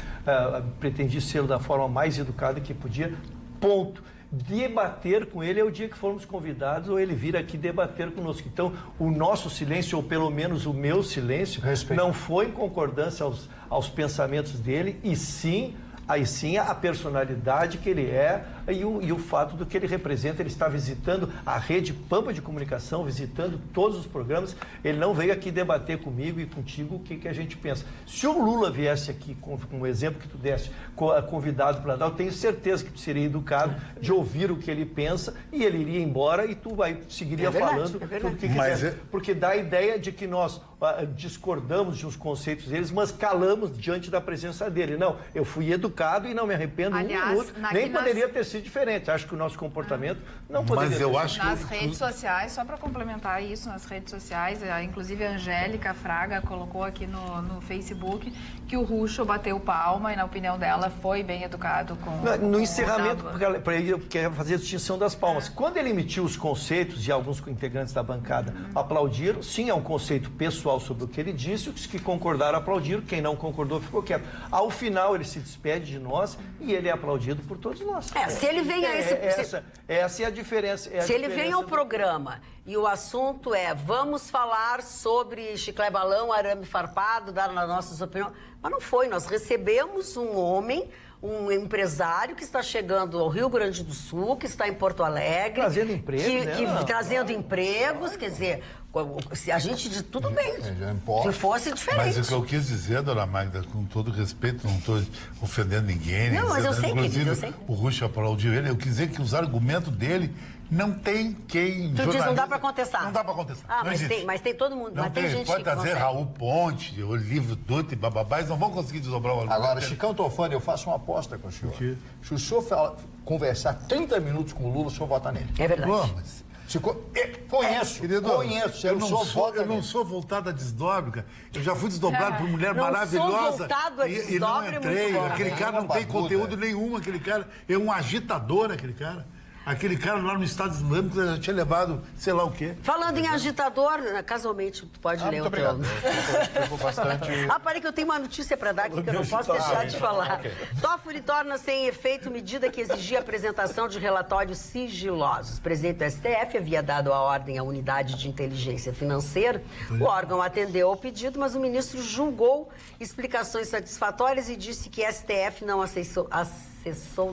pretendi ser da forma mais educada que podia, ponto. Debater com ele é o dia que formos convidados ou ele vir aqui debater conosco. Então, o nosso silêncio, ou pelo menos o meu silêncio, não foi em concordância aos pensamentos dele, e sim aí sim a personalidade que ele é e o fato do que ele representa. Ele está visitando a rede Pampa de Comunicação, visitando todos os programas. Ele não veio aqui debater comigo e contigo o que a gente pensa. Se o Lula viesse aqui, com o exemplo que tu deste, convidado para dar, eu tenho certeza que tu seria educado de ouvir o que ele pensa e ele iria embora e tu seguiria falando tudo o que quiser. Porque dá a ideia de que nós discordamos de uns conceitos deles, mas calamos diante da presença dele. Não, eu fui educado e não me arrependo um minuto, nem poderia ter sido diferente. Acho que o nosso comportamento não poderia ter sido. Nas redes sociais, só para complementar isso, nas redes sociais, inclusive a Angélica Fraga colocou aqui no Facebook que o Ruxo bateu palma e, na opinião dela, foi bem educado com no encerramento, porque ele quer fazer a distinção das palmas. Quando ele emitiu os conceitos e alguns integrantes da bancada aplaudiram, sim, é um conceito pessoal sobre o que ele disse, os que concordaram aplaudiram, quem não concordou ficou quieto. Ao final ele se despede de nós e ele é aplaudido por todos nós. Se ele vem a esse... Essa é a diferença. Se ele vem ao programa e o assunto é vamos falar sobre chiclete balão, arame farpado, dar nas nossas opiniões, mas não foi, nós recebemos um homem, um empresário que está chegando ao Rio Grande do Sul, que está em Porto Alegre. Trazendo empregos, trazendo empregos, quer dizer, se a gente... Tudo bem, se fosse diferente. Mas o que eu quis dizer, dona Magda, com todo respeito, não estou ofendendo ninguém. Não, mas eu sei, inclusive, eu sei. O Ruxo aplaudiu ele, eu quis dizer que os argumentos dele não tem quem... Tu diz, não dá para contestar. Não dá para contestar. Mas tem todo mundo, mas tem gente pode que trazer consegue. Raul Ponte, o livro Dutra e bababá, eles não vão conseguir desdobrar o argumento. Agora, Chicão Tofani, eu faço uma aposta com o senhor. Se o senhor conversar 30 minutos com o Lula, o senhor vota nele. É verdade. Vamos. Conheço. Eu não sou voltado a desdobra. Eu já fui desdobrado por mulher maravilhosa. E não entrei. Aquele cara não tem conteúdo nenhum. Aquele cara é um agitador, aquele cara. Aquele cara lá no Estado Islâmico já tinha levado sei lá o quê. Falando em agitador, casualmente, tu pode ler o teu. Bastante... Peraí que eu tenho uma notícia para dar aqui que eu não posso deixar de falar. Toffoli torna sem efeito medida que exigia a apresentação de relatórios sigilosos. O presidente do STF havia dado a ordem à unidade de inteligência financeira. O órgão atendeu ao pedido, mas o ministro julgou explicações satisfatórias e disse que STF não acessou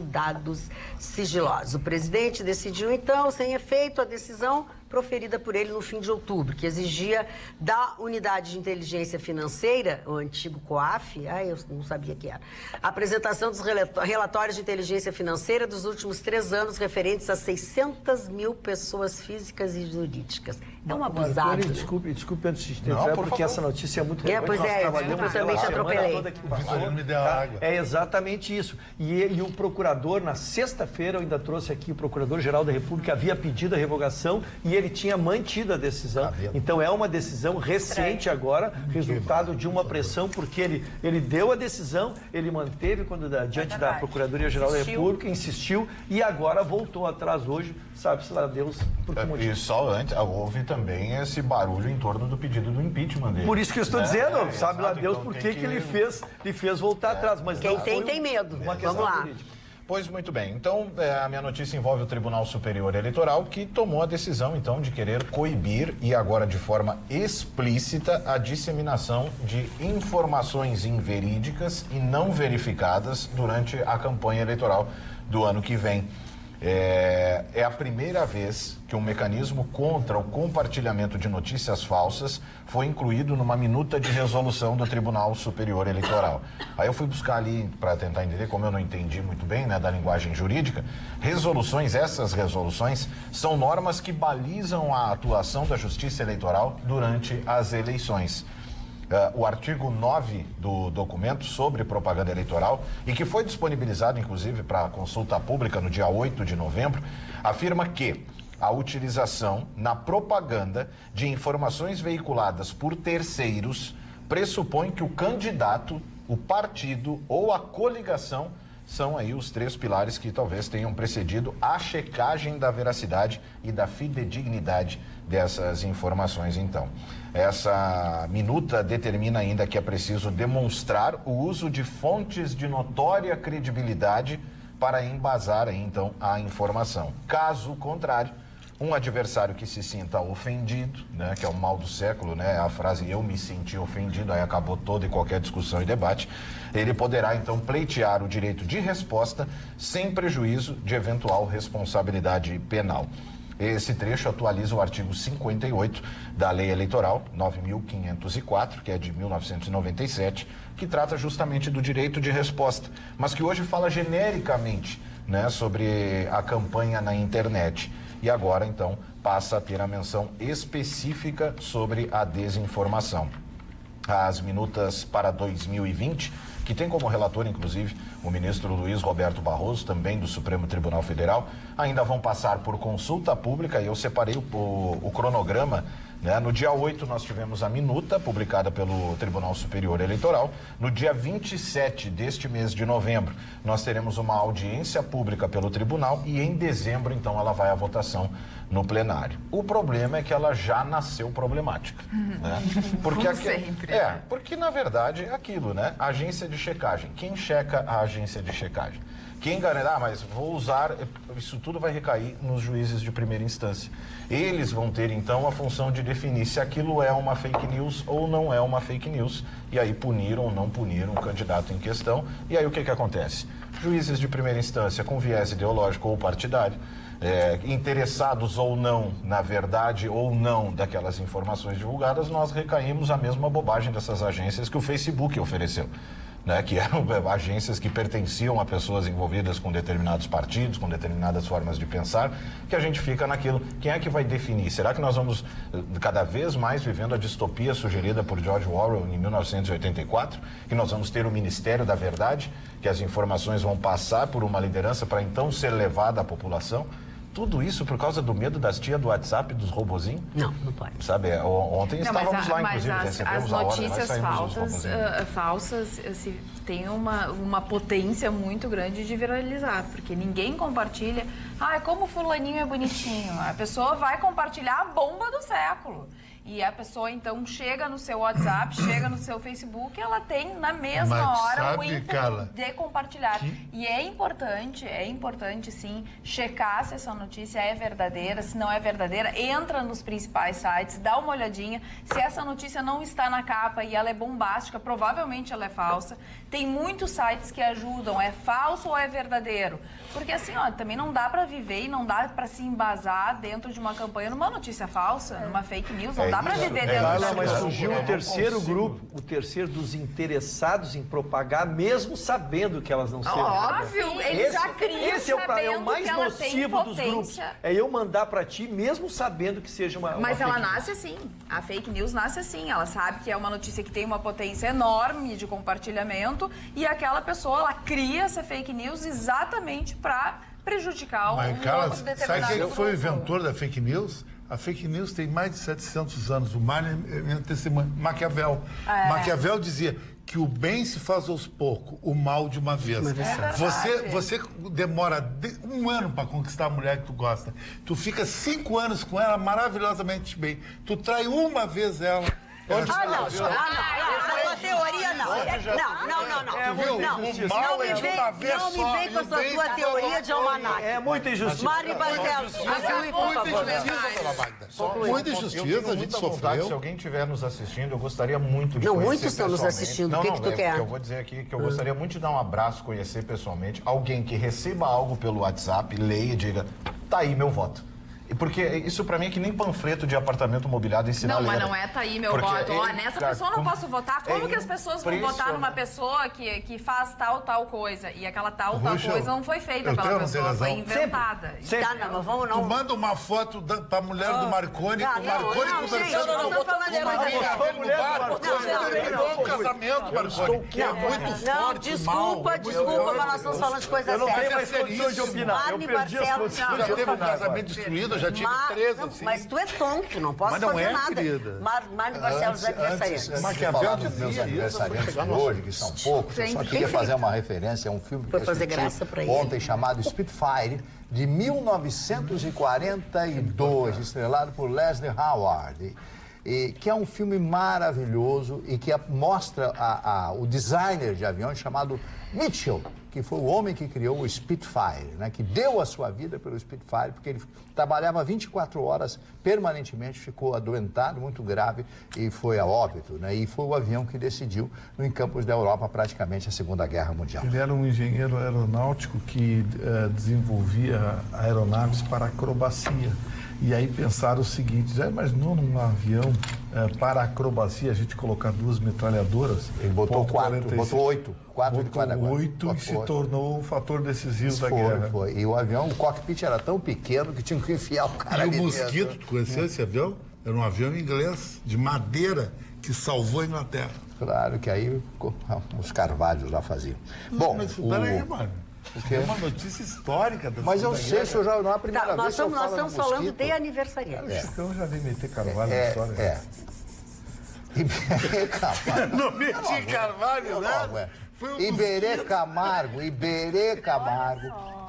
dados sigilosos. O presidente decidiu, então, sem efeito, a decisão proferida por ele no fim de outubro, que exigia da Unidade de Inteligência Financeira, o antigo COAF, eu não sabia que era, a apresentação dos relatórios de inteligência financeira dos últimos 3 anos referentes a 600 mil pessoas físicas e jurídicas. É um abusado. Desculpe antes de entrar, porque essa notícia é muito relevante. Pois é, eu também te atropelei. O Vitorino me deu água. É exatamente isso. E o procurador, na sexta-feira, eu ainda trouxe aqui, o Procurador-Geral da República havia pedido a revogação e ele tinha mantido a decisão. Então é uma decisão recente agora, resultado de uma pressão, porque ele deu a decisão, ele manteve diante da Procuradoria-Geral da República, insistiu e agora voltou atrás hoje, sabe-se lá Deus por que motivo. E só antes, houve também esse barulho em torno do pedido do impeachment dele. Por isso que eu estou dizendo, sabe lá Deus por que ele fez voltar atrás. Mas quem tem medo. Vamos lá. Política. Pois muito bem. Então, a minha notícia envolve o Tribunal Superior Eleitoral, que tomou a decisão, então, de querer coibir, e agora de forma explícita, a disseminação de informações inverídicas e não verificadas durante a campanha eleitoral do ano que vem. É a primeira vez que um mecanismo contra o compartilhamento de notícias falsas foi incluído numa minuta de resolução do Tribunal Superior Eleitoral. Aí eu fui buscar ali para tentar entender, como eu não entendi muito bem, da linguagem jurídica, essas resoluções são normas que balizam a atuação da Justiça Eleitoral durante as eleições. O artigo 9 do documento sobre propaganda eleitoral, e que foi disponibilizado, inclusive, para consulta pública no dia 8 de novembro, afirma que a utilização na propaganda de informações veiculadas por terceiros pressupõe que o candidato, o partido ou a coligação são aí os 3 pilares que talvez tenham precedido a checagem da veracidade e da fidedignidade dessas informações, então. Essa minuta determina ainda que é preciso demonstrar o uso de fontes de notória credibilidade para embasar, então, a informação. Caso contrário, Um adversário que se sinta ofendido, né, que é o mal do século, né, a frase "eu me senti ofendido", aí acabou toda e qualquer discussão e debate. Ele poderá, então, pleitear o direito de resposta sem prejuízo de eventual responsabilidade penal. Esse trecho atualiza o artigo 58 da Lei Eleitoral 9.504, que é de 1997, que trata justamente do direito de resposta, mas que hoje fala genericamente, né, sobre a campanha na internet. E agora, então, passa a ter a menção específica sobre a desinformação. As minutas para 2020, que tem como relator, inclusive, o ministro Luiz Roberto Barroso, também do Supremo Tribunal Federal, ainda vão passar por consulta pública, e eu separei o cronograma, né? No dia 8 nós tivemos a minuta, publicada pelo Tribunal Superior Eleitoral. No dia 27 deste mês de novembro, nós teremos uma audiência pública pelo tribunal e em dezembro, então, ela vai à votação no plenário. O problema é que ela já nasceu problemática, né? Porque sempre. Porque na verdade é aquilo, né? Agência de checagem. Quem checa a agência de checagem? Quem garante, mas vou usar, isso tudo vai recair nos juízes de primeira instância. Eles vão ter, então, a função de definir se aquilo é uma fake news ou não é uma fake news. E aí punir ou não punir um candidato em questão. E aí o que acontece? Juízes de primeira instância com viés ideológico ou partidário, interessados ou não na verdade ou não daquelas informações divulgadas, nós recaímos a mesma bobagem dessas agências que o Facebook ofereceu, né, que eram agências que pertenciam a pessoas envolvidas com determinados partidos, com determinadas formas de pensar, que a gente fica naquilo, quem é que vai definir? Será que nós vamos cada vez mais vivendo a distopia sugerida por George Orwell em 1984, que nós vamos ter o Ministério da Verdade, que as informações vão passar por uma liderança para então ser levada à população? Tudo isso por causa do medo das tias do WhatsApp, dos robozinhos? Não pode. Sabe, ontem estávamos lá, inclusive, recebemos as a ordem, notícias falsas têm uma potência muito grande de viralizar, porque ninguém compartilha, como fulaninho é bonitinho. A pessoa vai compartilhar a bomba do século. E a pessoa, então, chega no seu WhatsApp, chega no seu Facebook, ela tem na mesma hora o ímpeto de compartilhar. E é importante, sim, checar se essa notícia é verdadeira, se não é verdadeira, entra nos principais sites, dá uma olhadinha. Se essa notícia não está na capa e ela é bombástica, provavelmente ela é falsa. Tem muitos sites que ajudam, é falso ou é verdadeiro? Porque, assim, também não dá para viver e não dá para se embasar dentro de uma campanha numa notícia falsa, numa fake news, não dá para viver dentro de mas surgiu o terceiro grupo, o terceiro dos interessados em propagar, mesmo sabendo que elas não serão. Óbvio, eles já criam é o mais nocivo dos grupos. É eu mandar para ti, mesmo sabendo que seja uma Mas ela nasce assim. A fake news nasce assim. Ela sabe que é uma notícia que tem uma potência enorme de compartilhamento e aquela pessoa, ela cria essa fake news exatamente para prejudicar um outro determinado sabe quem grupo. foi o inventor da fake news? A fake news tem mais de 700 anos. O Maquiavel. Maquiavel dizia que o bem se faz aos poucos, o mal de uma vez. Você demora um ano para conquistar a mulher que tu gosta. Tu fica 5 anos com ela maravilhosamente bem. Tu trai uma vez ela. Essa tua teoria não. Não me vem com essa tua teoria de almanac. É muita injustiça. Mari Barcelos, muita injustiça, a gente sofreu. Se alguém estiver nos assistindo, eu gostaria muito de conhecer. Não, muitos estão nos assistindo. O que tu quer? Eu vou dizer aqui que eu gostaria muito de dar um abraço, conhecer pessoalmente alguém que receba algo pelo WhatsApp, leia e diga, tá aí meu voto. Porque isso pra mim é que nem panfleto de apartamento mobiliado em sinaleira. Não, mas não é tá aí meu voto. Nessa pessoa eu não posso votar. Como que as pessoas vão votar numa pessoa que faz tal coisa? E aquela tal coisa não foi feita pela pessoa, foi inventada. Sempre. Tá, não, mas vamos não. Tu manda uma foto pra mulher do Marconi, o Marconi conversando com o mulher do casamento, Marconi. É muito forte, desculpa, mas nós estamos falando de coisa séria. Eu não tenho mais condições de opinar. Eu perdi as condições. Já teve um casamento destruído, já tive 13, assim. Mas tu é tonto, não posso fazer nada. Querida. Mari Barcelos é aniversariante. Maquiavel dos meus aniversariantes de hoje, que são poucos, eu só queria fazer uma referência a um filme que eu assisti ontem chamado Spitfire, de 1942, estrelado por Leslie Howard. Que é um filme maravilhoso e que mostra o designer de aviões chamado Mitchell. que foi o homem que criou o Spitfire, né? Que deu a sua vida pelo Spitfire, porque ele trabalhava 24 horas permanentemente, ficou adoentado, muito grave, e foi a óbito, né? E foi o avião que decidiu, em campos da Europa, praticamente a Segunda Guerra Mundial. Ele era um engenheiro aeronáutico que desenvolvia aeronaves para acrobacia. E aí pensaram o seguinte, já imaginou num avião para acrobacia a gente colocar 2 metralhadoras? Ele botou 4, botou 8. 4 de cada coisa. 8 e se tornou um fator decisivo da guerra. Foi. E o avião, o cockpit era tão pequeno que tinha que enfiar o cara ali E o dentro. Mosquito, tu conheceu esse avião? Era um avião inglês, de madeira, que salvou a Inglaterra. Claro que aí os Carvalhos lá faziam. Bom, Mas peraí, mano. É uma notícia histórica da Mas eu Segunda sei, Guerra. senhor, já não é a primeira Tá, vez que eu nós falo estamos no falando Mosquito. de aniversariante. O Chicão já veio meter Carvalho na história. Iberê Camargo. Não meti Carvalho, né?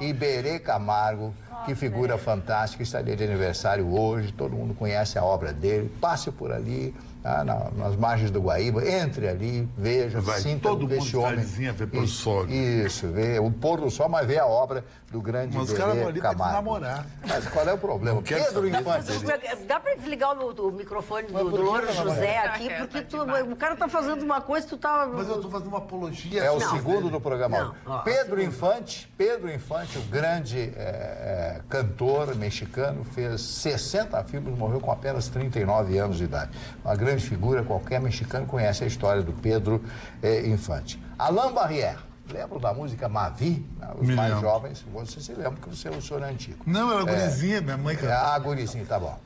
Iberê Camargo, que figura fantástica, estaria de aniversário hoje, todo mundo conhece a obra dele, passe por ali, nas margens do Guaíba, entre ali, veja, sinta todo mundo esse homem. ver pôr do sol. Isso, vê o pôr do sol, mas vê a obra do grande Mas os caras vão Iberê ali pra te Camargo. namorar. Mas qual é o problema? Pedro Infante. Dá pra desligar o microfone do Louro José aqui, porque o cara tá fazendo uma coisa e tu tá... Mas eu tô fazendo uma apologia. É o Não. segundo do programa. Não. Pedro Infante, o grande cantor mexicano, fez 60 filmes, morreu com apenas 39 anos de idade. Uma grande figura, qualquer mexicano conhece a história do Pedro Infante. Alain Barrière, lembra da música Mavi? Os Me mais lembro. jovens, você se lembra que o senhor é antigo. Não, era gurizinha, minha mãe cantava. Gurizinho, tá bom.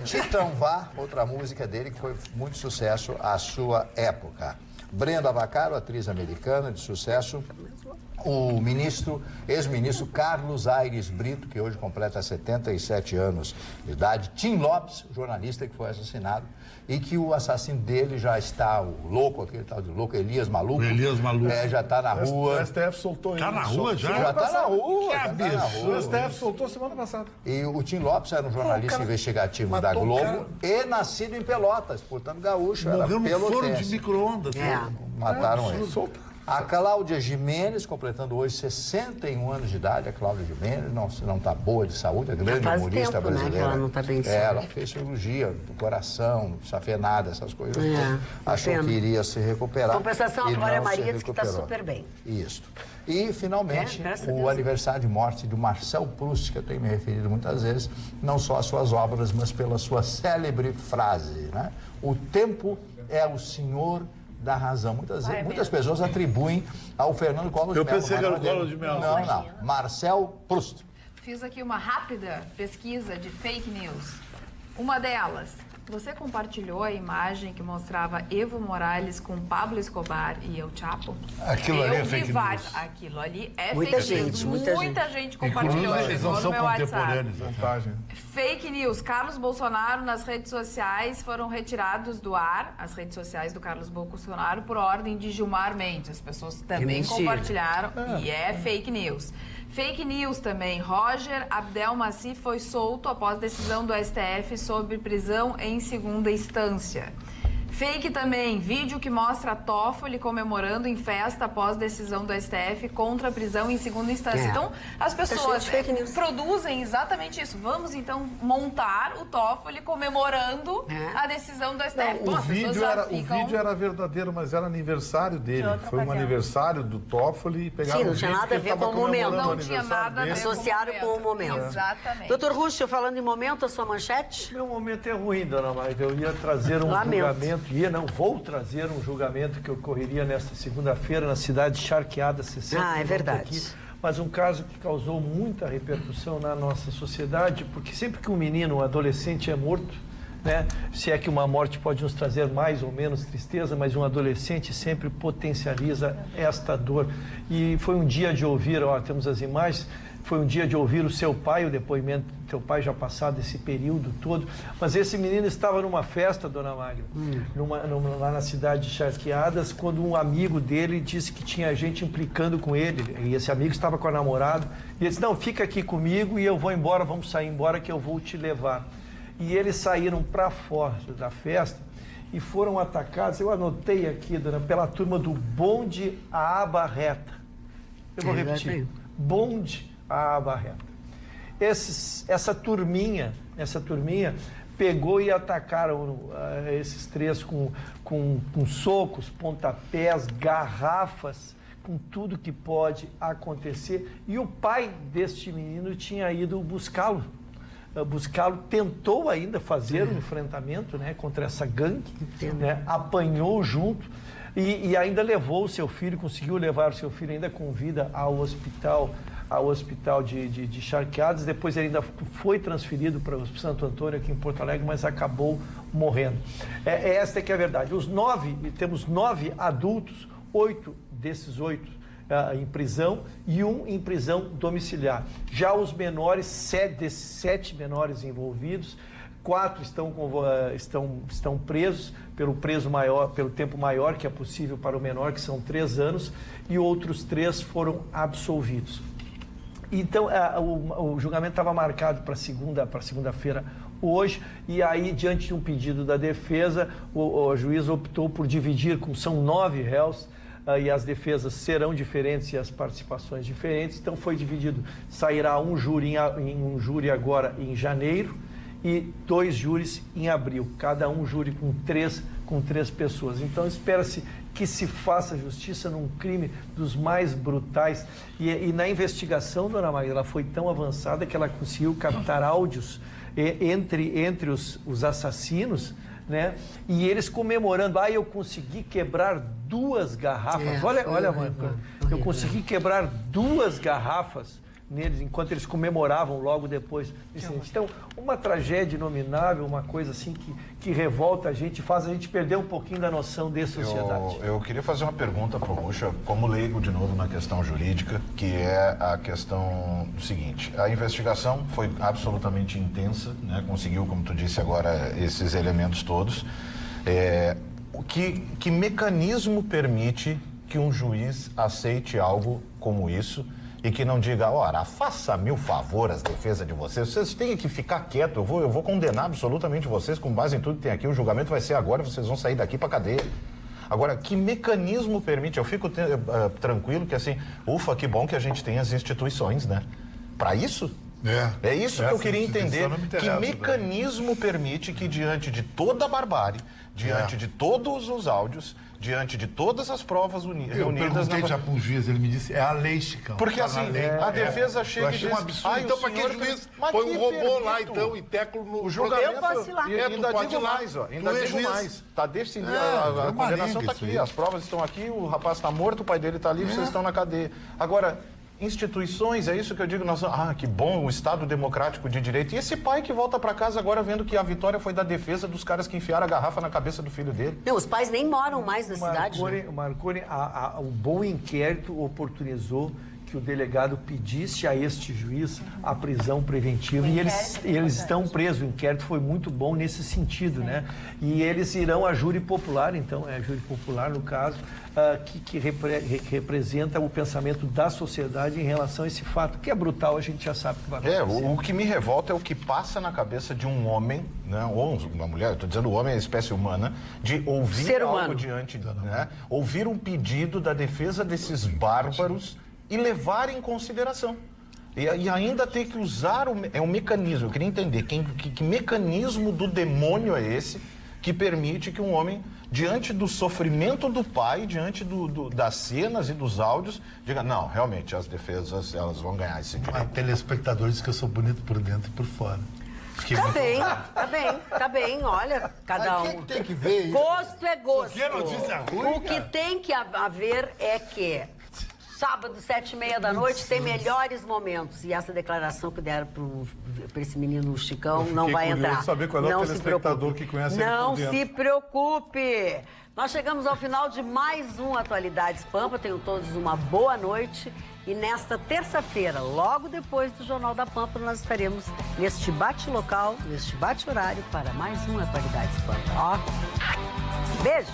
Titãová, outra música dele que foi muito sucesso à sua época. Brenda Vaccaro, atriz americana de sucesso. O ex-ministro Carlos Aires Brito, que hoje completa 77 anos de idade. Tim Lopes, jornalista que foi assassinado e que o assassino dele já está, o louco, aquele tal de louco, Elias Maluco. O Elias Maluco. Já está na rua. O STF soltou ele. Tá na rua já? Já está na rua. Que já tá na absurdo. rua. O STF soltou semana passada. E o Tim Lopes era um jornalista investigativo da matou o Globo e nascido em Pelotas, portanto gaúcho, era Morreu no forno de pelotense. micro-ondas. Mataram ele. Soltaram. A Cláudia Gimenez, completando hoje 61 anos de idade, a Cláudia Gimenez não está boa de saúde, a grande Faz humorista tempo, né, brasileira. que ela não tá bem de Ela saúde. fez cirurgia do coração, safenada, essas coisas. Achou pena. que iria se recuperar. Compensação, a e Glória não se Maria diz que está recuperou. super bem. Isso. E, finalmente, graças a o Deus. aniversário de morte do Marcel Proust, que eu tenho me referido muitas vezes, não só às suas obras, mas pela sua célebre frase, né? O tempo é o senhor da razão. Muitas pessoas atribuem ao Fernando Collor de Mello. Eu pensei que era o mas não é Collor dele. de Mello. Não. Marcel Proust. Fiz aqui uma rápida pesquisa de fake news. Uma delas, você compartilhou a imagem que mostrava Evo Morales com Pablo Escobar e El Chapo? Aquilo ali é Eu vi fake vários. news. Aquilo ali é Muita fake news. gente, muita gente compartilhou, Eles não chegou são no meu WhatsApp. contemporâneos. Montagem. Fake news. Carlos Bolsonaro nas redes sociais foram retirados do ar, as redes sociais do Carlos Bolsonaro, por ordem de Gilmar Mendes. As pessoas também mentira. compartilharam e é fake news. Fake news também. Roger Abdelmaci foi solto após decisão do STF sobre prisão em segunda instância. Fake também, vídeo que mostra Toffoli comemorando em festa após decisão do STF contra a prisão em segunda instância. É. Então, as pessoas fake news. produzem exatamente isso. Vamos, então, montar o Toffoli comemorando a decisão do STF. Bom, O as pessoas vídeo, já era, ficam... o vídeo era verdadeiro, mas era aniversário dele. outra Foi um ocasião. aniversário do Toffoli e pegaram Sim, não o tinha vídeo nada que a ele ver tava com o momento. comemorando Não tinha aniversário nada a dele. ver Associaram com o momento. Exatamente. Doutor Rússio, falando em momento, a sua manchete? Meu momento é ruim, dona Marta. Eu ia trazer um Lamento. julgamento, vou trazer um julgamento que ocorreria nesta segunda-feira na cidade de Charqueada, 60 Ah, é verdade. aqui, mas um caso que causou muita repercussão na nossa sociedade, porque sempre que um menino, um adolescente é morto, né, se é que uma morte pode nos trazer mais ou menos tristeza, mas um adolescente sempre potencializa esta dor. E foi um dia de ouvir, ó, temos as imagens, foi um dia de ouvir o seu pai, o depoimento do teu pai já passado esse período todo. Mas esse menino estava numa festa, dona Magda, lá na cidade de Charqueadas, quando um amigo dele disse que tinha gente implicando com ele. E esse amigo estava com a namorada. E ele disse, não, fica aqui comigo e eu vou embora, vamos sair embora que eu vou te levar. E eles saíram para fora da festa e foram atacados, eu anotei aqui, dona, pela turma do bonde à aba reta. Eu vou repetir. Bonde à Barreta. Essa turminha pegou e atacaram esses três com socos, pontapés, garrafas, com tudo que pode acontecer. E o pai deste menino tinha ido buscá-lo. Tentou ainda fazer um enfrentamento, né, contra essa gangue, né, apanhou junto e ainda levou o seu filho, conseguiu levar o seu filho ainda com vida ao hospital de Charqueadas. Depois ele ainda foi transferido para o Santo Antônio aqui em Porto Alegre, mas acabou morrendo. Esta que é a verdade. Temos 9 adultos, 8 desses 8 em prisão e 1 em prisão domiciliar. Já os menores, 7 menores envolvidos, 4 estão presos pelo tempo maior que é possível para o menor, que são 3 anos, e outros 3 foram absolvidos. Então, o julgamento estava marcado para segunda-feira hoje, e aí, diante de um pedido da defesa, o juiz optou por dividir, são 9 réus, e as defesas serão diferentes e as participações diferentes, então foi dividido. Sairá um júri agora em janeiro e 2 júris em abril, cada um júri com três pessoas. Então espera-se que se faça justiça num crime dos mais brutais. E na investigação, dona Maria, ela foi tão avançada que ela conseguiu captar áudios entre os assassinos, né? E eles comemorando, eu consegui quebrar 2 garrafas. Olha, mãe, eu consegui quebrar 2 garrafas neles, enquanto eles comemoravam logo depois. Então, uma tragédia inominável, uma coisa assim que revolta a gente, faz a gente perder um pouquinho da noção de sociedade. Eu queria fazer uma pergunta para o Rucha, como leigo de novo na questão jurídica, que é a questão seguinte: a investigação foi absolutamente intensa, né? Conseguiu, como tu disse agora, esses elementos todos. Que mecanismo permite que um juiz aceite algo como isso e que não diga, ora, faça-me o favor, as defesas de vocês têm que ficar quietos, eu vou condenar absolutamente vocês com base em tudo que tem aqui, o julgamento vai ser agora, vocês vão sair daqui para cadeia. Agora, que mecanismo permite? Eu fico tranquilo que assim, ufa, que bom que a gente tem as instituições, né? Para isso? É isso que eu queria entender. Que mecanismo permite que, diante de toda a barbárie, diante de todos os áudios, diante de todas as provas reunidas... Eu perguntei já para um juiz, ele me disse, é a lei, Chicão. Porque assim, a defesa chega e diz... um absurdo. Então, para que juiz põe um robô lá, então, e tecla no julgamento? Eu posso ir lá. Ainda digo mais, ainda digo mais. Está decidido, a condenação está aqui, as provas estão aqui, o rapaz está morto, o pai dele está ali, vocês estão na cadeia. Agora... instituições, é isso que eu digo, que bom, o Estado democrático de direito. E esse pai que volta para casa agora vendo que a vitória foi da defesa dos caras que enfiaram a garrafa na cabeça do filho dele. Não, os pais nem moram mais na cidade. Marconi, o bom inquérito oportunizou que o delegado pedisse a este juiz a prisão preventiva e eles estão presos. O inquérito foi muito bom nesse sentido, né? E eles irão a júri popular, então, júri popular no caso, que representa o pensamento da sociedade em relação a esse fato, que é brutal, a gente já sabe que vai acontecer. O que me revolta é o que passa na cabeça de um homem, né, ou uma mulher, eu estou dizendo o homem é a espécie humana, de ouvir algo diante, né, ouvir um pedido da defesa desses bárbaros e levar em consideração. E ainda ter que usar um mecanismo. Eu queria entender que mecanismo do demônio é esse que permite que um homem, diante do sofrimento do pai, diante das cenas e dos áudios, diga, não, realmente, as defesas, elas vão ganhar esse direito. Mas telespectadores que eu sou bonito por dentro e por fora. Tá bem, olha, cada um. Tem que ver isso. Gosto é gosto. Que notícia ruim, o que tem que haver é que sábado, 7h30 da noite, tem melhores momentos. E essa declaração que deram para esse menino Chicão não vai entrar. Saber qual é o telespectador que conhece ele Não por dentro. se preocupe. Nós chegamos ao final de mais um Atualidades Pampa. Tenham todos uma boa noite. E nesta terça-feira, logo depois do Jornal da Pampa, nós estaremos neste bate-local, neste bate-horário, para mais um Atualidades Pampa. Beijo!